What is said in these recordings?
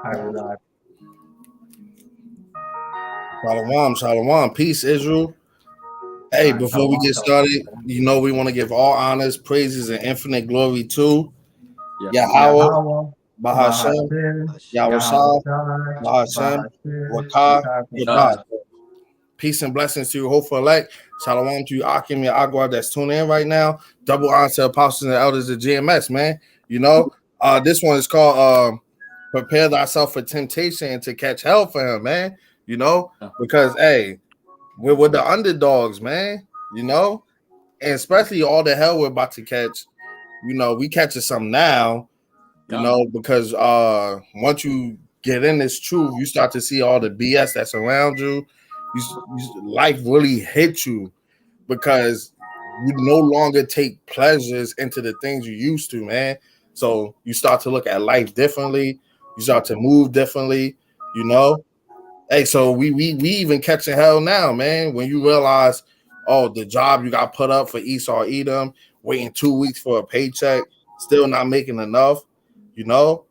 All right, we live. Shalom, shalom. Peace, Israel. Hey, All right, before we shalom, get started, we want to give all honors, praises, and infinite glory to Yeah. Yahweh, Yahweh, Bahashem, Bahashem, Yahushua, Yahushai, Bahashem, Bahashem, Wakah, Shah. Yadah. Peace and blessings to you, hopeful elect. Shalom to you, Akim, your Agua that's tuning in right now. Double honor to apostles and elders of GMS, man. This one is called Prepare Thyself for Temptation and to Catch Hell for him, man. Because, hey, we're with the underdogs, man, and especially all the hell we're about to catch. We catching some now, because once you get in this truth, you start to see all the BS that's around you. Life really hits you because you no longer take pleasures into the things you used to, man. So you start to look at life differently. You start to move differently, you know. Hey, so we even catching hell now, man. When you realize, oh, the job you got put up for Esau Edom, waiting 2 weeks for a paycheck, still not making enough, you know.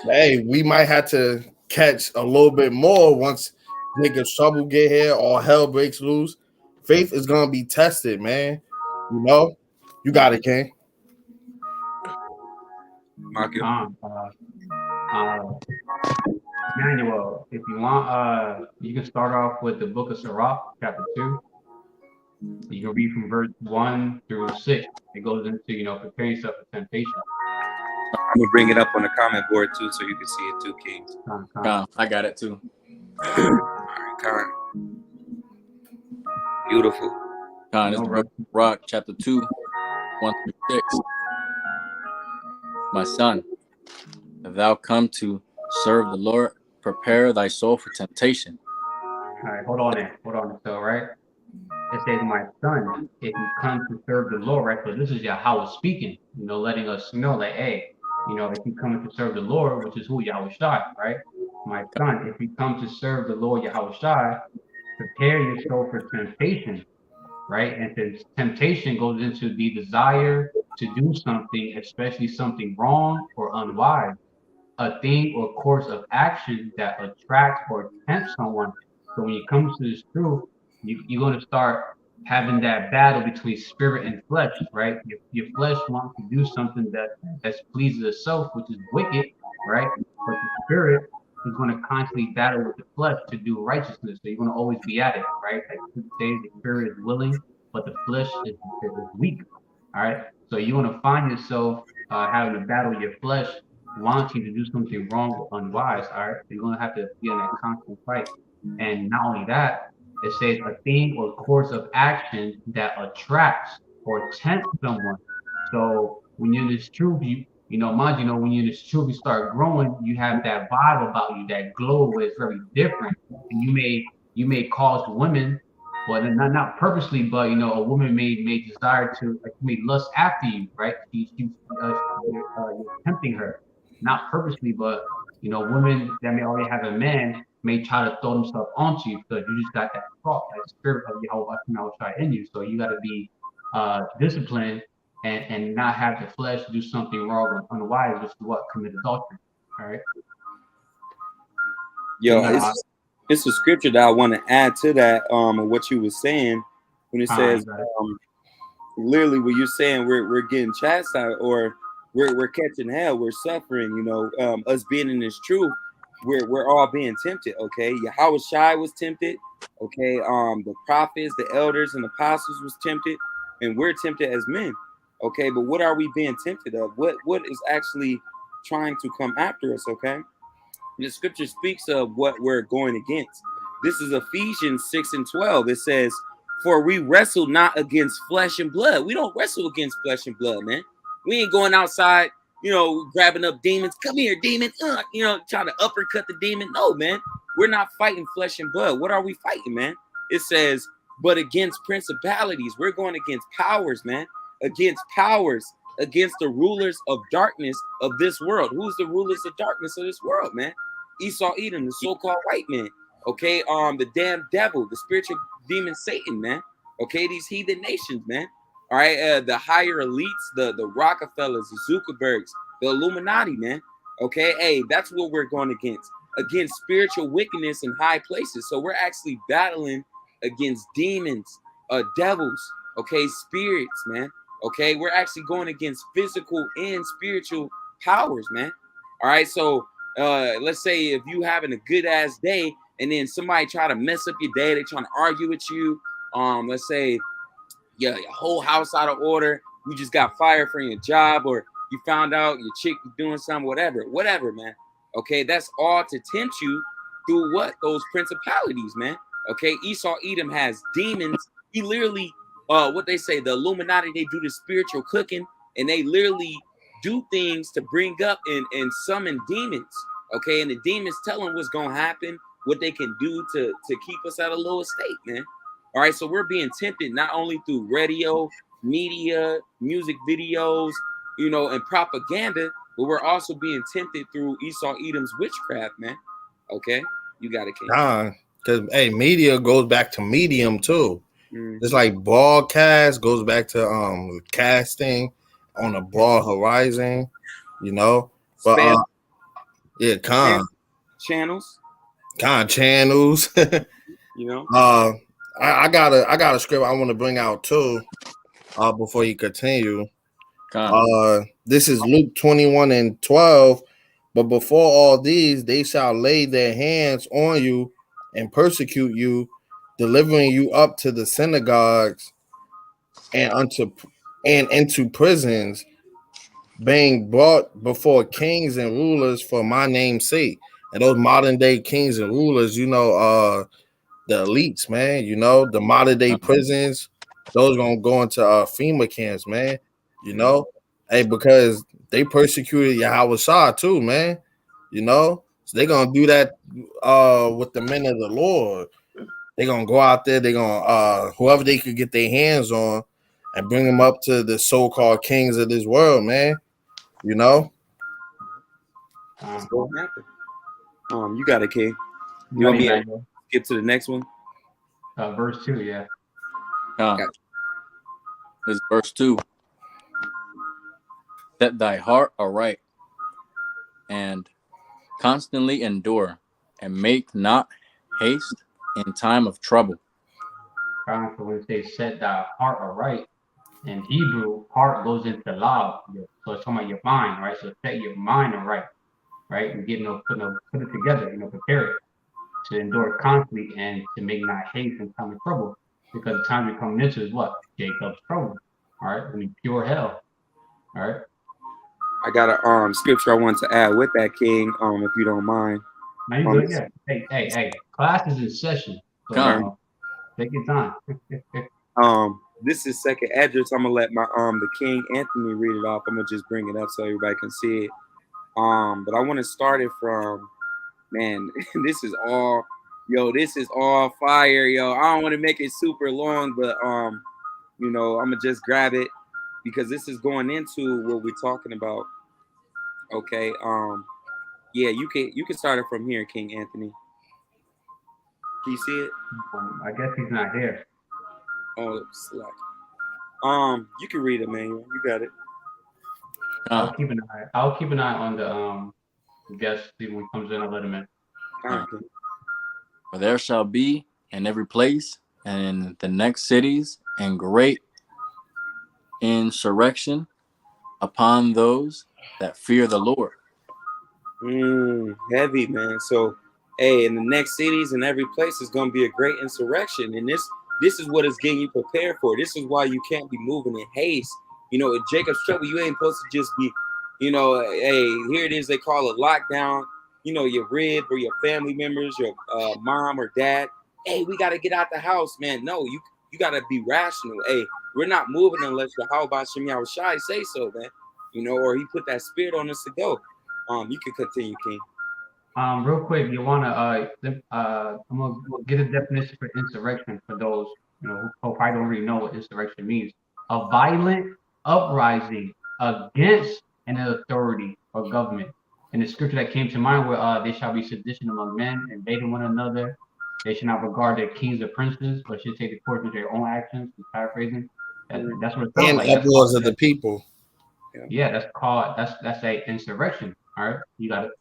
Hey, we might have to catch a little bit more once niggas trouble get here or hell breaks loose. Faith is gonna be tested, man. You got it, King. Emmanuel, if you want, you can start off with the book of Sirach, chapter 2. You can read from verse 1 through 6. It goes into, preparing yourself for temptation. I'm gonna bring it up on the comment board too, so you can see it too, Kings. I got it too. Con. Beautiful. This is the book of Sirach, chapter 2, 1 through 6. My son, if thou come to serve the Lord, prepare thy soul for temptation. All right, hold on there. So, right? It says, my son, if you come to serve the Lord, right? So this is Yahweh speaking, letting us know that, hey, if you come to serve the Lord, which is who Yahweh Shai, right? My son, if you come to serve the Lord Yahweh Shai, prepare your soul for temptation, right? And since temptation goes into the desire to do something, especially something wrong or unwise, a thing or course of action that attracts or tempts someone. So when you come to this truth, you're going to start having that battle between spirit and flesh, right? Your flesh wants to do something that pleases itself, which is wicked, right? But the spirit is going to constantly battle with the flesh to do righteousness. So you're going to always be at it, right? Like you say, the spirit is willing, but the flesh is weak. All right. So you're going to find yourself having to battle your flesh, wanting to do something wrong or unwise. All right. So you're going to have to be in that constant fight. And not only that, it says a thing or course of action that attracts or tempts someone. So when you're in this truth, when you're in this truth, you start growing, you have that vibe about you, that glow where it's very different. And you may cause women, well, not purposely, but a woman may desire to, like, may lust after you, right? You're tempting her, not purposely, but women that may already have a man may try to throw themselves onto you because you just got that thought, that spirit of Yahweh in you. So you got to be disciplined and not have the flesh do something wrong or unwise, which is what commit adultery. All right. It's a scripture that I want to add to that, what you were saying when it says, literally what you're saying, we're getting chastised or we're catching hell, we're suffering, us being in this truth, we're all being tempted, okay? Yahweh Shai was tempted, okay? The prophets, the elders, and apostles was tempted, and we're tempted as men, okay? But what are we being tempted of? What is actually trying to come after us, okay? The scripture speaks of what we're going against. This is Ephesians 6:12. It says, for we wrestle not against flesh and blood. We don't wrestle against flesh and blood, man. We ain't going outside, grabbing up demons. Come here, demon. Trying to uppercut the demon. No, man. We're not fighting flesh and blood. What are we fighting, man? It says, but against principalities. We're going against powers, man. Against powers. Against the rulers of darkness of this world. Who's the rulers of darkness of this world, man? Esau Edom, the so-called white man. Okay, the damn devil, the spiritual demon Satan, man. Okay, these heathen nations, man. All right, the higher elites, the Rockefellers, the Zuckerbergs, the Illuminati, man. Okay, hey, that's what we're going against spiritual wickedness in high places. So we're actually battling against demons, devils, okay, spirits, man. Okay, we're actually going against physical and spiritual powers, man. All right, so let's say if you having a good ass day and then somebody try to mess up your day, they trying to argue with you. Let's say your whole house out of order, you just got fired from your job, or you found out your chick was doing something, whatever, man. Okay, that's all to tempt you through what? Those principalities, man. Okay, Esau Edom has demons. He literally, what they say, the Illuminati, they do the spiritual cooking, and they literally do things to bring up and summon demons. Okay, and the demons tell them what's gonna happen, what they can do to keep us at a lower state, man. All right, so we're being tempted not only through radio, media, music videos, and propaganda, but we're also being tempted through Esau Edom's witchcraft, man. Okay, you got it, King. Because media goes back to medium too. Mm-hmm. It's like broadcast goes back to casting on a broad horizon, But Spam yeah, channels. Channels. I got a script I want to bring out too. Before you continue. This is Luke 21:12. But before all these, they shall lay their hands on you and persecute you, delivering you up to the synagogues and into prisons, being brought before kings and rulers for my name's sake. And those modern day kings and rulers, the elites, man, the modern day prisons, those gonna go into FEMA camps, man. Hey, because they persecuted Yahweh Shah too, man. So they're gonna do that with the men of the Lord. They're gonna go out there, they're gonna whoever they could get their hands on and bring them up to the so-called kings of this world, man. What's going to happen? You got it, King. You want me to skip to the next one? Verse 2, yeah. This is verse 2. Set thy heart aright, and constantly endure, and make not haste in time of trouble. So when it says set thy heart aright, in Hebrew, heart goes into lav. So it's talking about your mind, right? So set your mind aright, right? And put it together, prepare it to endure constantly and to make not haste in time of trouble. Because the time you're coming into is what? Jacob's trouble. All right, I mean pure hell. All right. I got a scripture I want to add with that, King. If you don't mind. Now you good, yeah. Hey. Class is in session. So, take your time. This is second address. I'm gonna let my the King Anthony read it off. I'm gonna just bring it up so everybody can see it. But I want to start it from, man. This is all fire, yo. I don't want to make it super long, but I'm gonna just grab it because this is going into what we're talking about. Okay. Yeah, you can start it from here, King Anthony. Can you see it? I guess he's not here. Oh, slack. You can read it, man. You got it. I'll keep an eye on the guest. See when he comes in, I'll let him in. For there shall be in every place and in the next cities and great insurrection upon those that fear the Lord. Heavy, man. So, hey, in the next cities and every place is going to be a great insurrection, and this is what is getting you prepared for. This is why you can't be moving in haste. In Jacob's trouble, you ain't supposed to just be, hey, here it is. They call it lockdown. Your rib or your family members, your mom or dad. Hey, we got to get out the house, man. No, you got to be rational. Hey, we're not moving unless the how about Shem Yahushai say so, man. Or he put that spirit on us to go. You can continue, King. Real quick, you wanna I'm gonna get a definition for insurrection for those who probably don't really know what insurrection means. A violent uprising against an authority or government. And the scripture that came to mind where they shall be sedition among men, invading one another. They should not regard their kings or princes, but should take the course of their own actions. Paraphrasing. That's what it sounds like. And uproars of the people. Yeah, that's a insurrection. All right, you got it.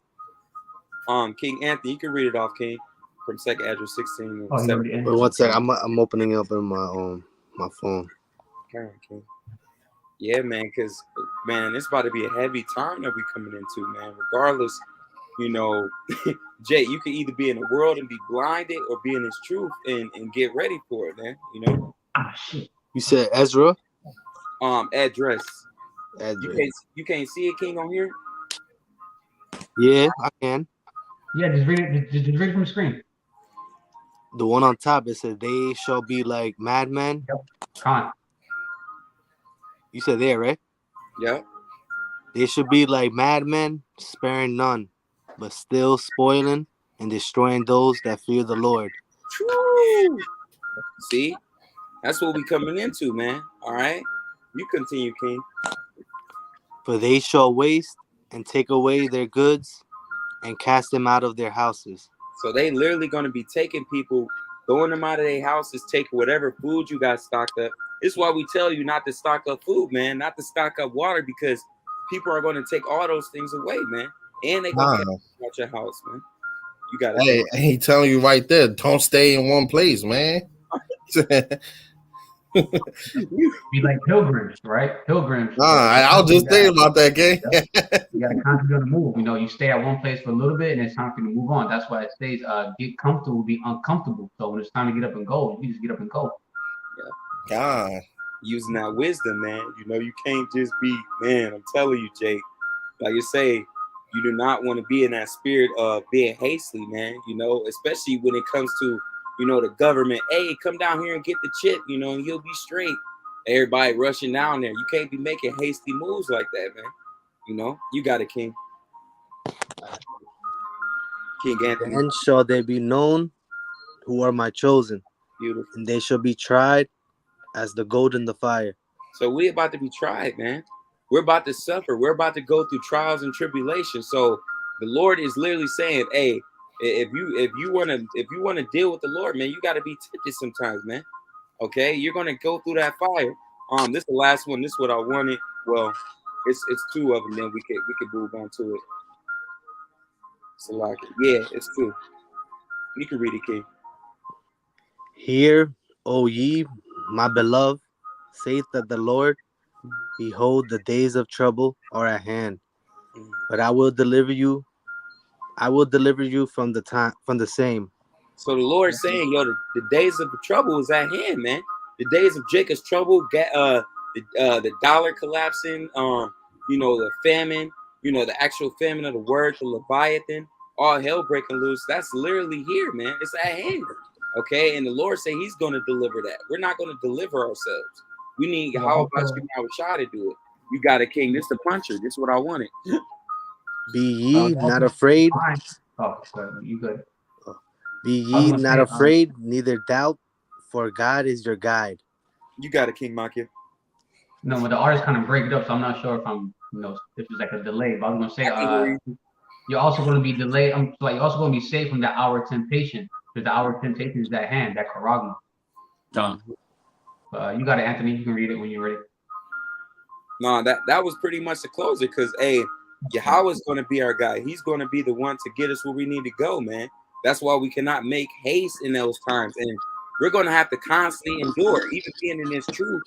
King Anthony, you can read it off, King, from 2nd Ezra 16 and Oh, he 7. already in. Wait, one sec. I'm opening up in my phone. Okay, King. Yeah, man, because, man, it's about to be a heavy time that we coming into, man. Regardless, you know, Jay, you can either be in the world and be blinded or be in his truth and get ready for it, man. You know? Ah, shit. You said Ezra? Address. Ezra. You can't see it, King, on here? Yeah, I can. Yeah, just read it. Just read it from the screen. The one on top, it said, they shall be like madmen. Yep. Con. You said there, right? Yeah. They should be like madmen, sparing none, but still spoiling and destroying those that fear the Lord. True. See? That's what we coming into, man. All right? You continue, King. For they shall waste and take away their goods and cast them out of their houses. So they literally going to be taking people, throwing them out of their houses, taking whatever food you got stocked up. It's why we tell you not to stock up food, man, not to stock up water, because people are going to take all those things away, man. And they're going to get out your house, man. You got to. Hey, he telling you right there, don't stay in one place, man. Be like pilgrims, right? Pilgrims. I was just thinking about that, gang. You got to constantly on the move. You know, you stay at one place for a little bit, and it's time for you to move on. That's why it says, get comfortable, be uncomfortable. So when it's time to get up and go, you just get up and go. Yeah. God. Using that wisdom, man. You know, you can't just be, man, I'm telling you, Jake, like you say, you do not want to be in that spirit of being hastily, man, you know, especially when it comes to, you know, the government. Hey, come down here and get the chip, you know, and you'll be straight. Everybody rushing down there. You can't be making hasty moves like that, man. You know, you got it, King. King Anthony. Then shall they be known who are my chosen. Beautiful. And they shall be tried as the gold in the fire. So we about to be tried, man. We're about to suffer. We're about to go through trials and tribulations. So the Lord is literally saying, hey, if you want to deal with the Lord, man, you got to be tempted sometimes, man. Okay, you're gonna go through that fire. This is the last one. This is what I wanted. Well, it's two of them. Then we could move on to it. So like, yeah, it's two. You can read it, King. Hear, O ye, my beloved, saith that the Lord, behold, the days of trouble are at hand. But I will deliver you. I will deliver you from the same. So the Lord is saying, yo, the days of the trouble is at hand, man. The days of Jacob's trouble, the dollar collapsing, you know, the famine, you know, the actual famine of the word, the Leviathan, all hell breaking loose. That's literally here, man. It's at hand. Okay, and the Lord say He's going to deliver that. We're not going to deliver ourselves. We need how about you try to do it. You got a King. This the puncher. This is what I wanted. Be ye not afraid. Oh, you good. Be ye not afraid, neither doubt, for God is your guide. You got a King Makia. No, but the artist kind of break it up, so I'm not sure if I'm, you know, if it's like a delay. But I was gonna say, you're also going to be delayed. You're also going to be saved from that hour of temptation, because the hour of temptation is at hand, that charagma. You got it, Anthony. You can read it when you're ready. No, that was pretty much the closer, because Yahweh is going to be our guy. He's going to be the one to get us where we need to go, man. That's why we cannot make haste in those times, and we're going to have to constantly endure. Even being in this truth,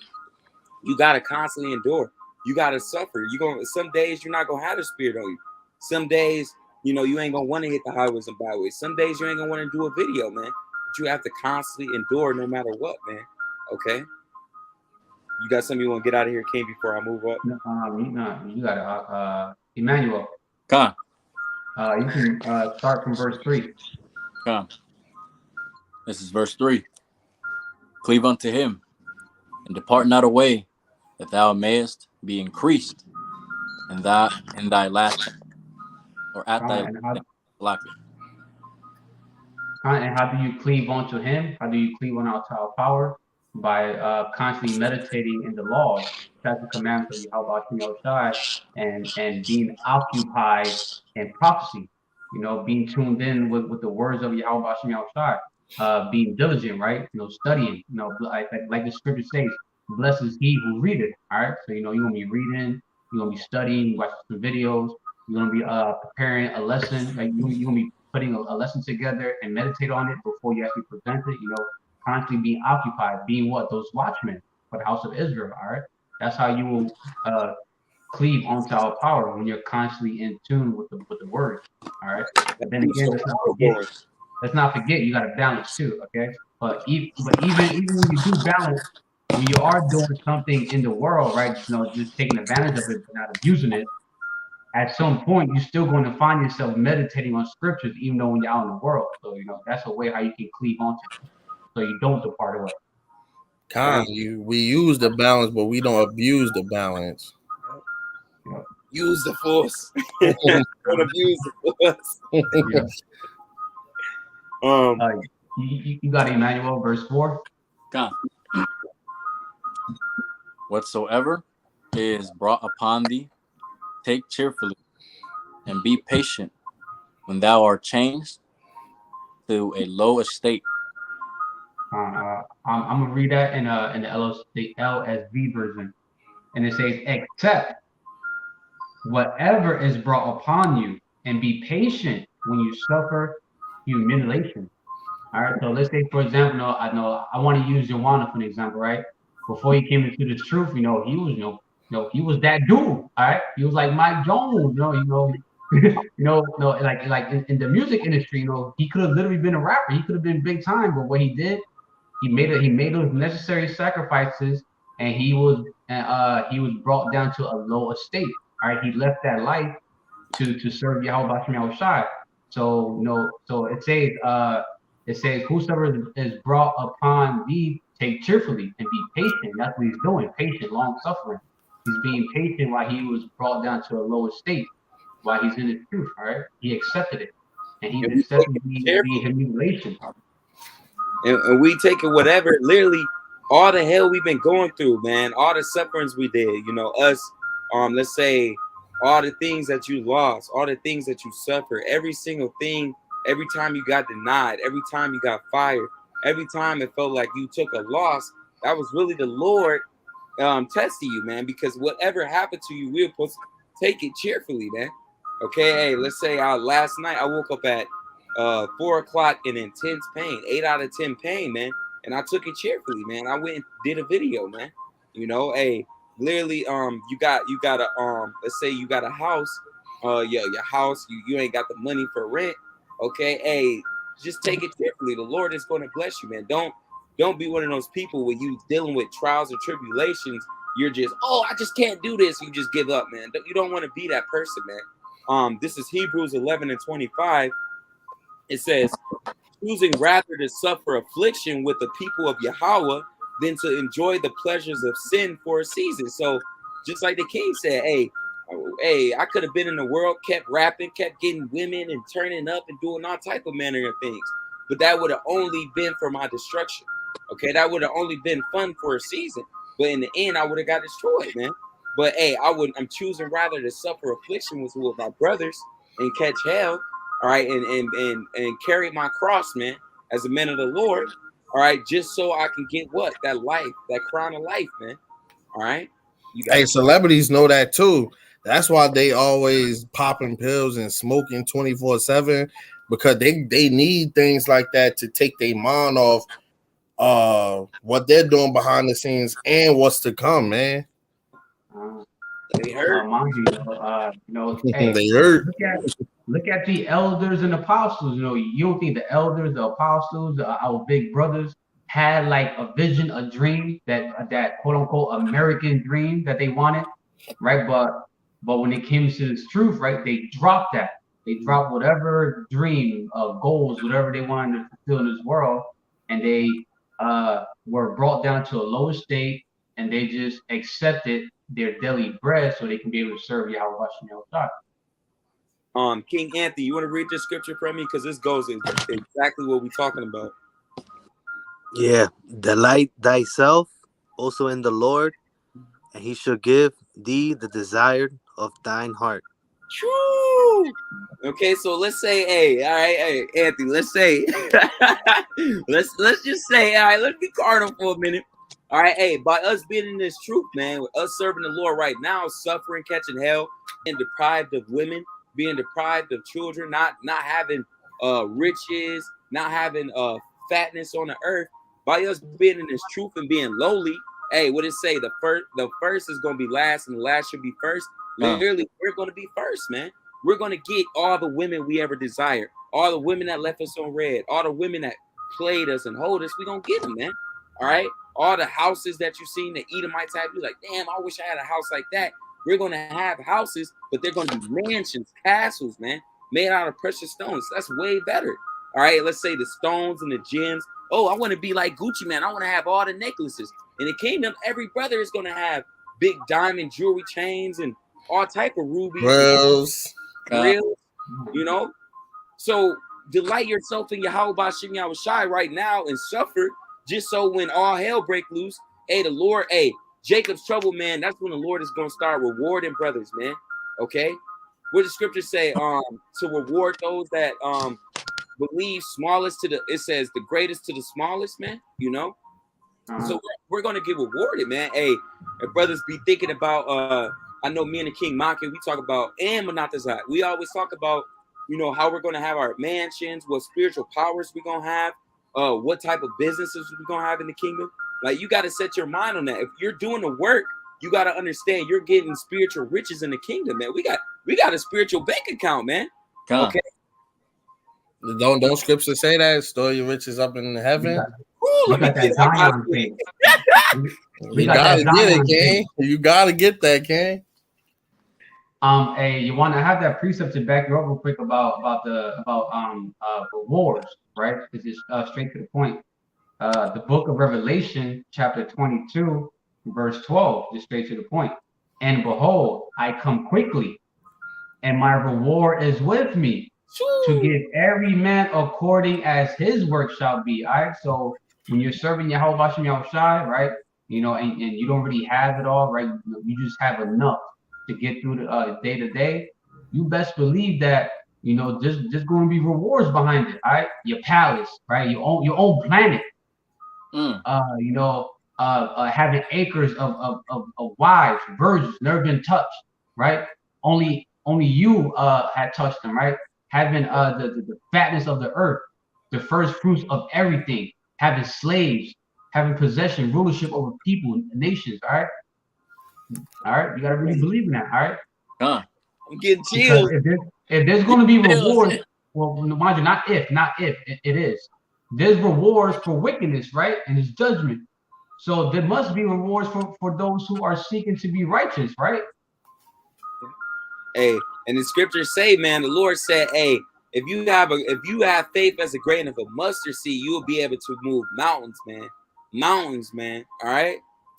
you got to constantly endure. You got to suffer. Some days you're not going to have the spirit on you. Some days, you know, you ain't going to want to hit the highways and byways. Some days you ain't going to want to do a video, man. But you have to constantly endure no matter what, man. Okay? You got something you want to get out of here, King, before I move up? You got it. Emmanuel. Come. You can start from verse 3. Come. This is verse 3. Cleave unto him, and depart not away, that thou mayest be increased in thy last, or at thy last. And how do you cleave unto him? How do you cleave on our power? By constantly meditating in the laws, that's the commandments of Yahweh and being occupied in prophecy. You know, being tuned in with the words of Yahweh, being diligent, right? You know, studying. You know, like the scripture says, blessed is he who readeth. All right, so you know you're gonna be reading, you're gonna be studying, watching some videos. You're gonna be preparing a lesson. Like you're gonna be putting a lesson together and meditate on it before you actually present it. Constantly being occupied, being what those watchmen for the house of Israel. All right, that's how you will cleave onto our power when you're constantly in tune with the word. All right, but then Keeps again, the power going. let's not forget you got to balance too. Okay, but even when you do balance, when you are doing something in the world, right? Just taking advantage of it but not abusing it. At some point, you're still going to find yourself meditating on scriptures, even though when you're out in the world. So that's a way how you can cleave onto it, so you don't depart away. Con, we use the balance, but we don't abuse the balance. Yeah. Use the force. Don't abuse the force. Yeah. Um, You got Emmanuel, verse 4. God. Whatsoever is brought upon thee, take cheerfully, and be patient when thou art changed to a low estate. I'm gonna read that in the LSV version, and it says, "Except whatever is brought upon you, and be patient when you suffer humiliation." All right. So let's say, for example, I want to use Joanna for an example, right? Before he came into this truth, he was, he was that dude. All right. He was like Mike Jones, no, like in the music industry, he could have literally been a rapper. He could have been big time, but what he did, he made those necessary sacrifices, and he was brought down to a low estate. All right. He left that life to serve Yahweh Shem Shai. So so it says, "Whosoever is brought upon thee, take cheerfully and be patient." That's what he's doing, patient, long suffering. He's being patient while he was brought down to a lower state, while he's in the truth. All right, he accepted it, and he's and we take accepting it the cheerfully. humiliation. And we take it whatever, literally all the hell we've been going through, man, all the sufferings we did, us, let's say all the things that you lost, all the things that you suffered, every single thing, every time you got denied, every time you got fired, every time it felt like you took a loss, that was really the Lord testing you, man, because whatever happened to you, we're supposed to take it cheerfully, man. Okay, hey, let's say last night I woke up at 4 o'clock in intense pain, 8 out of 10 pain, man. And I took it cheerfully, man. I went and did a video, man. Hey, literally, you got a let's say you got a house, your house, you ain't got the money for rent. Okay, hey, just take it cheerfully. The Lord is going to bless you, man. Don't be one of those people when you dealing with trials and tribulations. You're just, I just can't do this. You just give up, man. You don't want to be that person, man. This is Hebrews 11:25. It says, choosing rather to suffer affliction with the people of Yahweh than to enjoy the pleasures of sin for a season. So just like the king said, hey, I could have been in the world, kept rapping, kept getting women and turning up and doing all type of manner of things. But that would have only been for my destruction. Okay, that would have only been fun for a season. But in the end, I would have got destroyed, man. But hey, I'm choosing rather to suffer affliction with my brothers and catch hell. All right, and carry my cross, man, as a man of the Lord. All right, just so I can get what? That life, that crown of life, man. All right. Hey, celebrities know that too. That's why they always popping pills and smoking 24/7, because they need things like that to take their mind off what they're doing behind the scenes and what's to come, man. They hurt. Hey, They hurt. look at the elders and apostles. You don't think the elders, the apostles, our big brothers had like a vision, a dream, that quote unquote American dream that they wanted, right? But when it came to this truth, right, they dropped that. They dropped whatever dream of goals, whatever they wanted to fulfill in this world, and they were brought down to a lower state, and they just accepted their daily bread so they can be able to serve Yahweh Shem. King Anthony, you want to read this scripture for me? Because this goes exactly what we're talking about. Yeah. Delight thyself also in the Lord, and he shall give thee the desire of thine heart. True. Okay, so let's say, hey, all right, hey, Anthony, let's say, let's just say, all right, let's be carnal for a minute. All right, hey, by us being in this truth, man, with us serving the Lord right now, suffering, catching hell, being deprived of women, being deprived of children, not having riches, not having fatness on the earth, by us being in this truth and being lowly, hey, what it say? The first is gonna be last, and the last should be first. Literally, we're gonna be first, man. We're gonna get all the women we ever desired, all the women that left us on red, all the women that played us and hold us. We gonna get them, man. All right. All the houses that you've seen, the Edomites have, you like, damn, I wish I had a house like that. We're gonna have houses, but they're gonna be mansions, castles, man, made out of precious stones. That's way better. All right, let's say the stones and the gems. Oh, I want to be like Gucci, man. I want to have all the necklaces. In the kingdom, every brother is gonna have big diamond jewelry chains and all type of rubies, Bros. grills, you know. So delight yourself in Yahweh Bashim Yahushai right now and suffer, just so when all hell break loose, hey, the Lord, hey, Jacob's trouble, man, that's when the Lord is going to start rewarding brothers, man. Okay? What does scripture say? To reward those that believe smallest to the, it says the greatest to the smallest, man, you know? So we're going to get rewarded, man. Hey, if brothers be thinking about, I know me and the King Maki, we talk about, and Manatazai, we always talk about, you know, how we're going to have our mansions, what spiritual powers we're going to have, what type of businesses we're going to have in the kingdom. Like, you got to set your mind on that. If you're doing the work, you got to understand you're getting spiritual riches in the kingdom, man. We got a spiritual bank account, man. Okay. Don't scripture say that? Store your riches up in heaven. Ooh, let me get Zion thing. You gotta get it, King. You gotta get that, King. Hey, you want to have that precept to back you up real quick about rewards, right? Because it's straight to the point. The book of Revelation, chapter 22, verse 12, just straight to the point. And behold, I come quickly, and my reward is with me to give every man according as his work shall be. All right. So when you're serving Yahweh Bashim Yahushai, right? You know, and you don't really have it all, right? You just have enough to get through the day to day. You best believe that, you know, there's going to be rewards behind it. All right. Your palace, right? Your own planet. You know, having acres of wives, virgins, never been touched, right? Only you had touched them, right? Having the fatness of the earth, the first fruits of everything, having slaves, having possession, rulership over people and nations, all right? All right, you gotta really believe in that, all right? I'm getting chills. If there's gonna be rewards, well, mind you, not if, it is. There's rewards for wickedness, right? And it's judgment. So there must be rewards for those who are seeking to be righteous, right? Hey, and the scriptures say, man, the Lord said, hey, if you have faith as a grain of a mustard seed, you will be able to move mountains, man. Mountains, man. All right.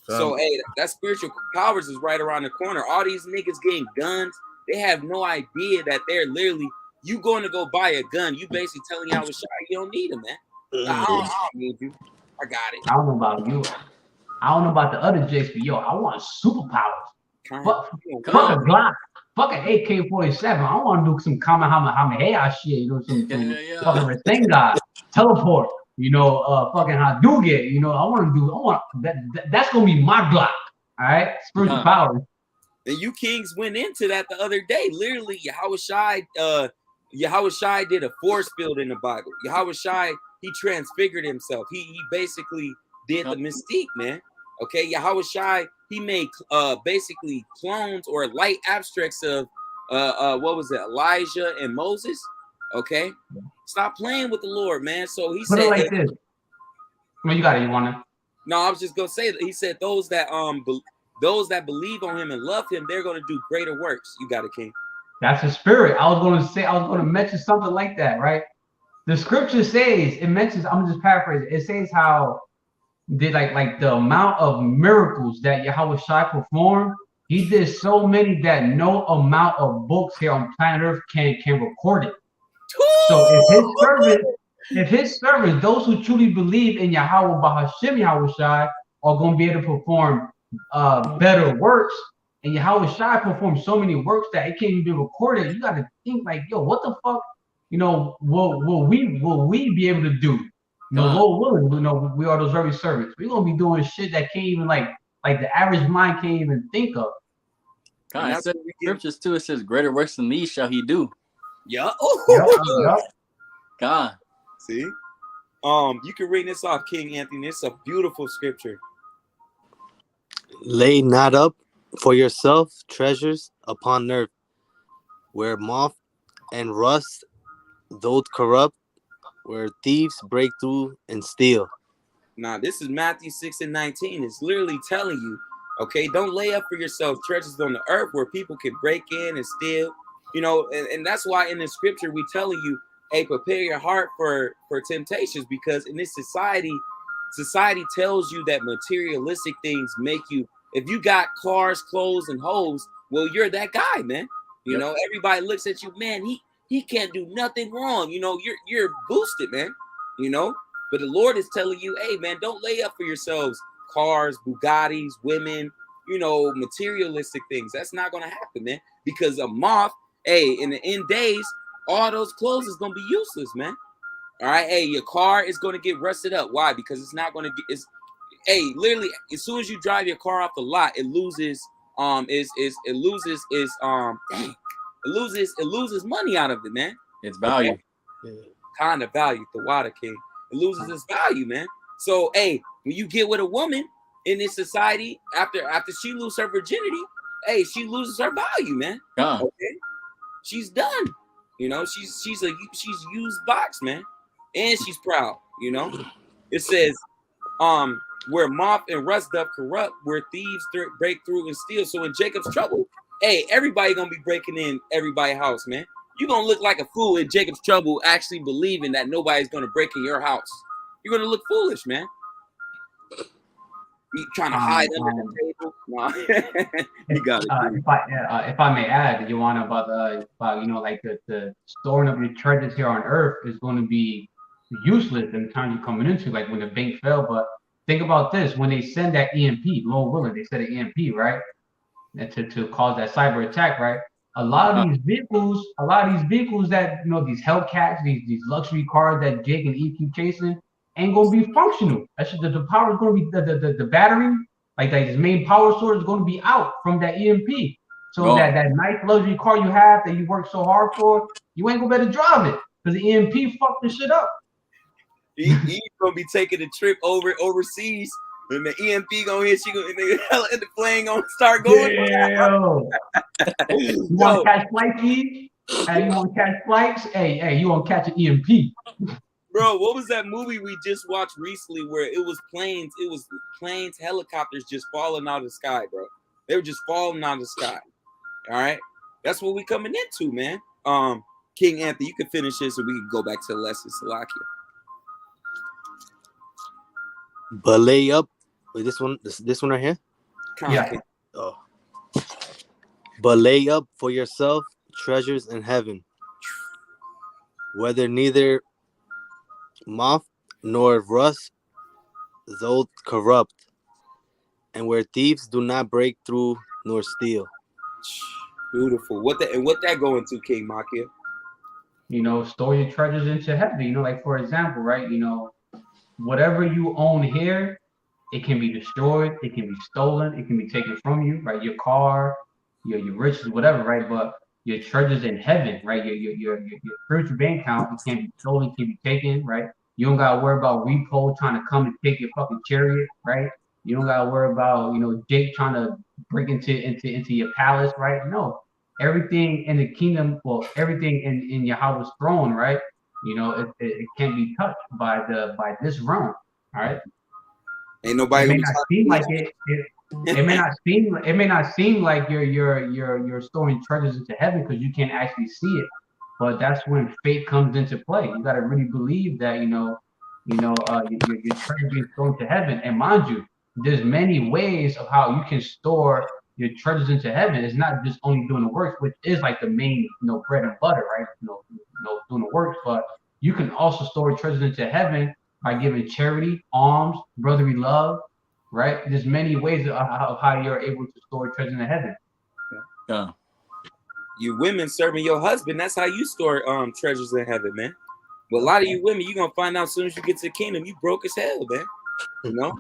So, hey, that spiritual powers is right around the corner. All these niggas getting guns, they have no idea that they're literally, you going to go buy a gun. You basically telling y'all you don't need them, man. I don't need you. I got it. I don't know about you. I don't know about the other Jakes, but yo, I want superpowers. Fuck a Glock. Fuck an AK-47. I want to do some Kamehameha shit. You know, some fucking Rasengan, teleport. You know, fucking Hadouken. You know, I want that. That's gonna be my Glock. All right, spiritual powers. And you kings went into that the other day. Literally, Yahushai did a force field in the Bible. Yahushai, he transfigured himself. He basically did the mystique, man. Okay, Yahushai, he made basically clones or light abstracts of what was it, Elijah and Moses. Okay, stop playing with the Lord, man. So he Put said, it like this. Well, you got it. You want to? No, I was just gonna say that he said those that believe on him and love him, they're gonna do greater works. You got it, King. That's a spirit. I was going to mention something like that, right? The scripture says, it mentions, I'm just paraphrasing. It says how did like the amount of miracles that Yahweh Shai performed, he did so many that no amount of books here on planet Earth can record it. So if his servants, those who truly believe in Yahweh Bahashim Yahweh Shai, are going to be able to perform better works, and Yahweh Shai performed so many works that it can't even be recorded, you got to think like, yo, what the fuck, you know, will we be able to do? You know, God. Lord willing, you know, we are those very servants. We're gonna be doing shit that can't even like the average mind can't even think of. God, And it that's says what we in get. scriptures too. It says, "Greater works than these shall he do." Yeah. Yep, Oh, yep. God, see, you can read this off, King Anthony. It's a beautiful scripture. Lay not up for yourself treasures upon earth, where moth and rust doth corrupt, where thieves break through and steal. Now, this is Matthew 6:19. It's literally telling you, okay, don't lay up for yourself treasures on the earth where people can break in and steal. You know, and that's why in the scripture we telling you, hey, prepare your heart for temptations, because in this society tells you that materialistic things make you, if you got cars, clothes, and hoes, well, you're that guy, man. You Yep. know, everybody looks at you, man, he can't do nothing wrong. You know, you're boosted, man. You know, but the Lord is telling you, hey, man, don't lay up for yourselves cars, Bugattis, women, you know, materialistic things. That's not going to happen, man, because a moth, hey, in the end days, all those clothes is going to be useless, man. All right, hey, your car is going to get rusted up. Why? Because it's not going to get, hey, literally, as soon as you drive your car off the lot, it loses, it loses money out of it, man. it's value. Okay? Kind of value, the water king. It loses its value, man. So, hey, when you get with a woman in this society, after she loses her virginity, hey, she loses her value, man. God, Okay, she's done. You know, she's used box, man, and she's proud. You know, it says, where moth and rust doth corrupt, where thieves break through and steal. So in Jacob's trouble, hey, everybody gonna be breaking in everybody's house, man. You're gonna look like a fool in Jacob's trouble, actually believing that nobody's gonna break in your house. You're gonna look foolish, man. You trying to hide under the table? No, you got it. If I may add, Joanna, about you know, like the storing of your treasures here on earth is going to be useless in the time you're coming into, like when the bank fell. But think about this: when they send that EMP, Lord willing, they said an EMP, right? And to cause that cyber attack, right? A lot of these vehicles that, you know, these Hellcats, these luxury cars that Jake and E keep chasing, ain't gonna be functional. That's just the power is gonna be the battery, like this main power source is gonna be out from that EMP. So God. that nice luxury car you have that you work so hard for, you ain't gonna be able to drive it because the EMP fucked the shit up. He's gonna be taking a trip overseas, and the EMP gonna hit you, and the plane gonna start going. Damn. You want to catch flights, E? Hey, you want to catch flights? Hey, you want to catch an EMP? Bro, what was that movie we just watched recently where it was planes, helicopters just falling out of the sky, bro? They were just falling out of the sky. All right, that's what we coming into, man. King Anthony, you can finish this, and we can go back to the lesson, Salakia. But lay up. Wait, this one right here. Yeah. Oh. But lay up for yourself treasures in heaven, whether neither moth nor rust doth corrupt, and where thieves do not break through nor steal. Beautiful. What that go into, King Makia? You know, store your treasures into heaven. You know, like for example, right? You know, whatever you own here, it can be destroyed, it can be stolen, it can be taken from you, right? Your car, your riches, whatever, right? But your treasures in heaven, right? Your spiritual bank account, it can't be stolen, it can be taken, right? You don't gotta worry about repo trying to come and take your fucking chariot, right? You don't gotta worry about, you know, Jake trying to break into your palace, right? No. Everything in the kingdom, well, everything in Yahweh's throne, right? You know, it can't be touched by this realm. All right. Ain't nobody It may gonna be not talking seem to like it may not seem like you're storing treasures into heaven because you can't actually see it. But that's when faith comes into play. You got to really believe that your treasure being stored into heaven. And mind you, there's many ways of how you can store your treasures into heaven. It's not just only doing the works, which is like the main bread and butter, right? Doing the works, but you can also store treasures into heaven by giving charity, alms, brotherly love, right? There's many ways of how you're able to store treasure in heaven. Yeah. You women serving your husband, that's how you store treasures in heaven, man. But a lot of you women, you're gonna find out as soon as you get to the kingdom, you broke as hell, man. You know?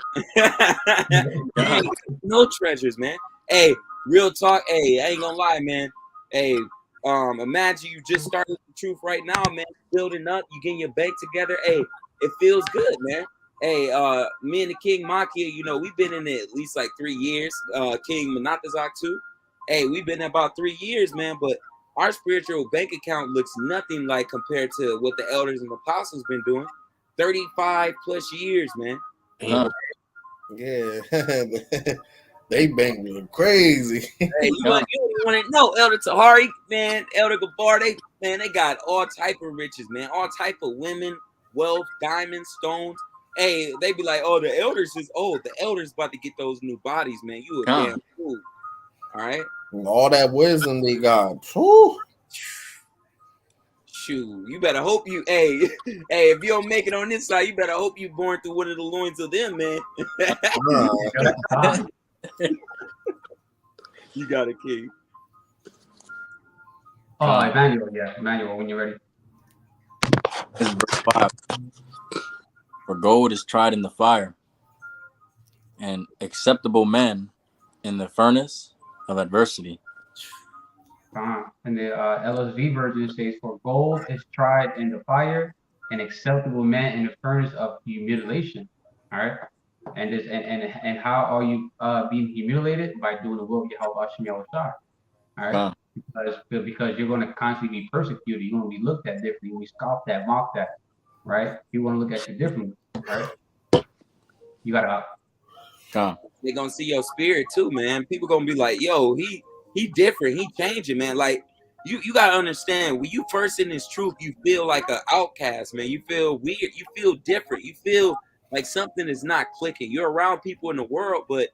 You ain't no treasures, man. Hey, real talk. Hey, I ain't gonna lie, man. Hey, imagine you just started the truth right now, man. Building up, you getting your bank together. Hey, it feels good, man. Hey, me and the King Makia, you know, we've been in it at least like 3 years. King Manatazak too. Hey, we've been about 3 years, man. But our spiritual bank account looks nothing like compared to what the elders and apostles been doing. 35 plus years, man. Huh. Yeah. They bang me crazy. Hey, you want to know Elder Tahari, man, Elder Gabar, they got all type of riches, man, all type of women, wealth, diamonds, stones. Hey, they be like, oh, the elders is old. The elders about to get those new bodies, man. You a damn fool. All right. All that wisdom they got. Whew. Shoot, you better hope you, hey, if you don't make it on this side, you better hope you born through one of the loins of them, man. You got it, King. Oh, Emmanuel, yeah, Emmanuel, when you're ready. This is verse 5. For gold is tried in the fire, and acceptable men in the furnace of adversity. And the LSV version says, "For gold is tried in the fire, and acceptable man in the furnace of humiliation." All right, and this and how are you being humiliated? By doing the will of Yahweh Hashem Yahushua. All right, because you're going to constantly be persecuted. You're going to be looked at differently. When we scoffed at, mocked at, right? You want to look at you differently, right? You gotta. They're gonna see your spirit too, man. People gonna be like, "Yo, he different. He changing, man." Like you gotta understand. When you first in this truth, you feel like an outcast, man. You feel weird. You feel different. You feel like something is not clicking. You're around people in the world, but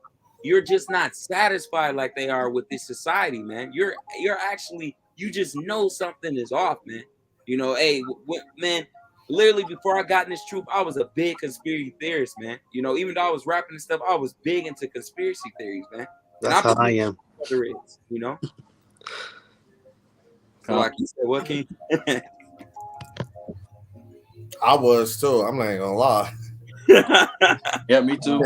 you're just not satisfied like they are with this society, man. You're actually, you just know something is off, man. You know, hey, man. Literally, before I got in this truth, I was a big conspiracy theorist, man. You know, even though I was rapping and stuff, I was big into conspiracy theories, man. That's how I am. There is, you know. So like you said, what King? I was too. I'm not even gonna lie. Yeah, me too.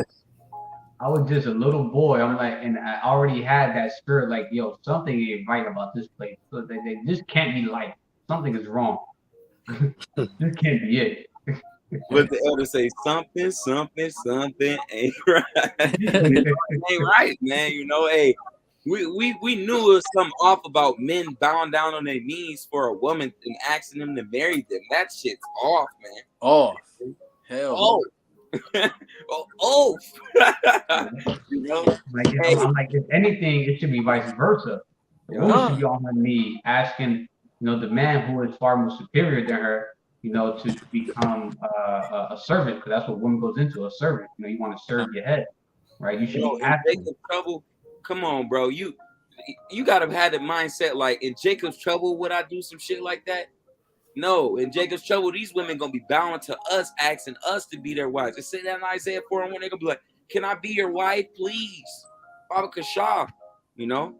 I was just a little boy. I'm like, and I already had that spirit, like, yo, something ain't right about this place. So they just can't be like, something is wrong. This can't be it. What the elder say? Something ain't right. Ain't right, man. You know, hey, we knew it was something off about men bowing down on their knees for a woman and asking them to marry them. That shit's off, man. Off. Hell. Oh. You know, like, I'm like, if anything, it should be vice versa. The woman should be on her knee asking, you know, the man who is far more superior than her, you know, to become a servant, because that's what woman goes into, a servant. You know, you want to serve your head, right? You should be asking. Jacob's trouble. Come on, bro. You gotta have the mindset like, in Jacob's trouble, would I do some shit like that? No, in Jacob's trouble, these women gonna be bowing to us, asking us to be their wives. They say that in Isaiah 4:1, they're gonna be like, "Can I be your wife, please?" Baba Kasha, you know.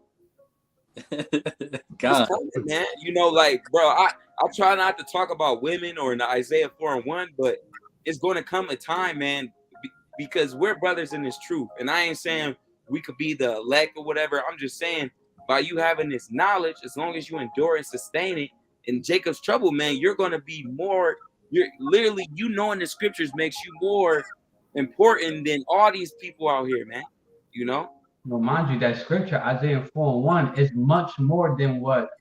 God, man, you know, like, bro, I try not to talk about women or in the Isaiah 4:1, but it's going to come a time, man, because we're brothers in this truth, and I ain't saying we could be the elect or whatever. I'm just saying, by you having this knowledge, as long as you endure and sustain it, in Jacob's trouble, man, you're going to be more. You're literally, you knowing the scriptures makes you more important than all these people out here, man. You know. Well, mind you, that scripture, Isaiah 4:1, is much more than what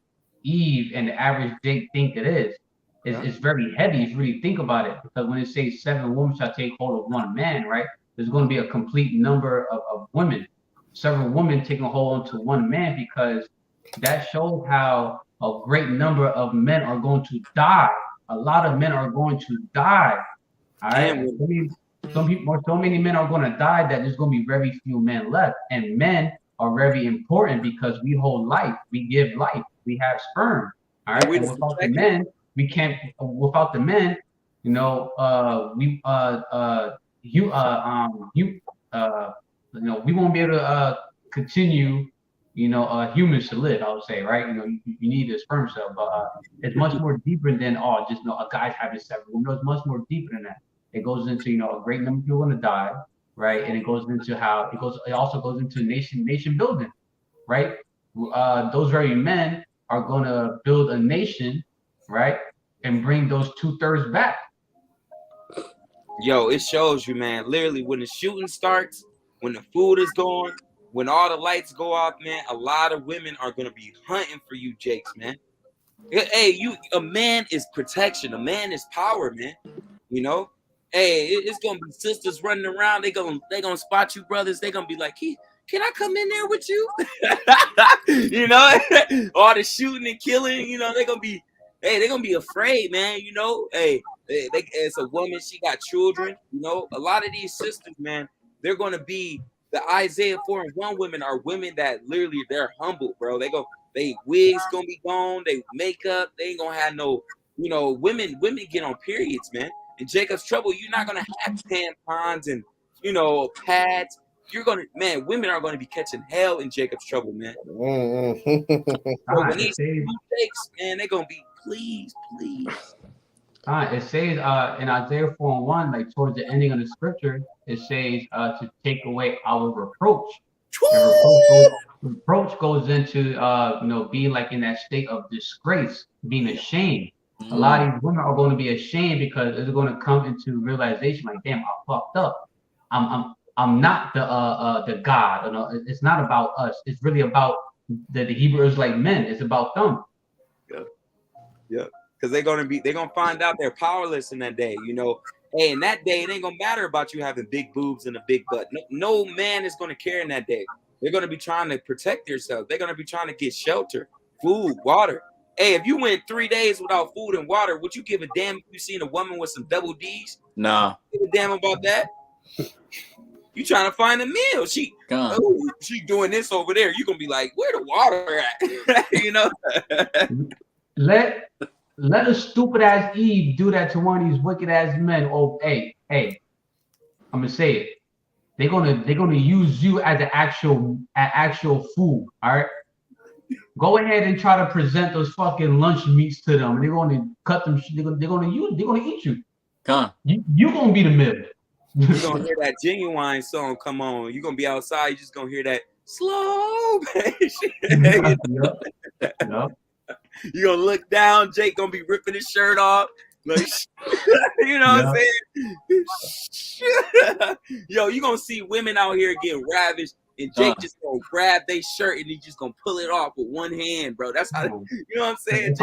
Eve and the average Jake think it is. It's very heavy if you really think about it, because when it says 7 women shall take hold of one man, right? There's going to be a complete number of women, several women taking hold onto one man, because that shows how a great number of men are going to die. A lot of men are going to die. All right. So many men are going to die that there's going to be very few men left. And men are very important because we hold life. We give life. We have sperm. All right. And without the men, we can't. Without the men, you know, we won't be able to continue, humans to live. I would say, right? You need a sperm cell, but it's much more deeper than just a guy's having sex. It's much more deeper than that. It goes into a great number of people going to die, right? And it goes into how it goes. It also goes into nation building, right? Those very men are going to build a nation, right, and bring those 2/3 back. Yo, it shows you, man. Literally, when the shooting starts, when the food is gone, when all the lights go off, man, a lot of women are gonna be hunting for you, Jakes, man. Hey, a man is protection. A man is power, man. You know. Hey, it's gonna be sisters running around. They gonna spot you, brothers. They gonna be like, can I come in there with you? You know, all the shooting and killing. You know, they're gonna be afraid, man. You know, hey, as a woman, she got children. You know, a lot of these sisters, man, they're gonna be the Isaiah 4:1 women are women that literally they're humble, bro. They wigs gonna be gone. They makeup. They ain't gonna have no. You know, women get on periods, man. In Jacob's Trouble, you're not gonna have tampons and pads. Women are gonna be catching hell in Jacob's Trouble, man. So when these mistakes, man, they're gonna be please. It says in Isaiah 4:1, like towards the ending of the scripture, it says to take away our reproach. And reproach goes into being like in that state of disgrace, being ashamed. A lot of these women are going to be ashamed because they're going to come into realization like, damn, I fucked up. I'm not the God. It's not about us. It's really about the Hebrew Israelite men. It's about them. Yeah. Because they're gonna find out they're powerless in that day. You know, hey, in that day, it ain't gonna matter about you having big boobs and a big butt. No man is gonna care in that day. They're gonna be trying to protect themselves. They're gonna be trying to get shelter, food, water. Hey, if you went 3 days without food and water, would you give a damn if you seen a woman with some double D's? Nah. Give a damn about that? You trying to find a meal? She doing this over there. You gonna be like, where the water at? You know. Let a stupid ass Eve do that to one of these wicked ass men. Oh, hey, I'm gonna say it. They're gonna use you as an actual fool. All right. Go ahead and try to present those fucking lunch meats to them. They're gonna cut them. They're gonna eat you. You gonna be the meal. You're gonna hear that Genuine song come on. You're gonna be outside. You're just gonna hear that slow bass. Yep. You're gonna look down. Jake gonna be ripping his shirt off. Like, you know what I'm saying? Yo, you're gonna see women out here getting ravished, and Jake just gonna grab their shirt and he's just gonna pull it off with one hand, bro. That's how you know what I'm saying?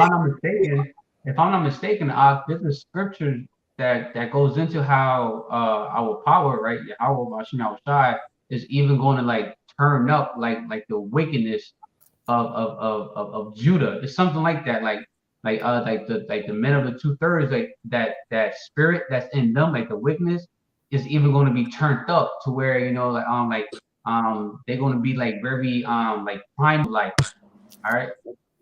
If I'm not mistaken, there's a scripture that goes into how our power, right? Our side is even going to like turn up like the wickedness of Judah. It's something like that, like the men of the 2/3, like that spirit that's in them, like the wickedness, is even going to be turned up to where they're going to be like very like prime like. All right.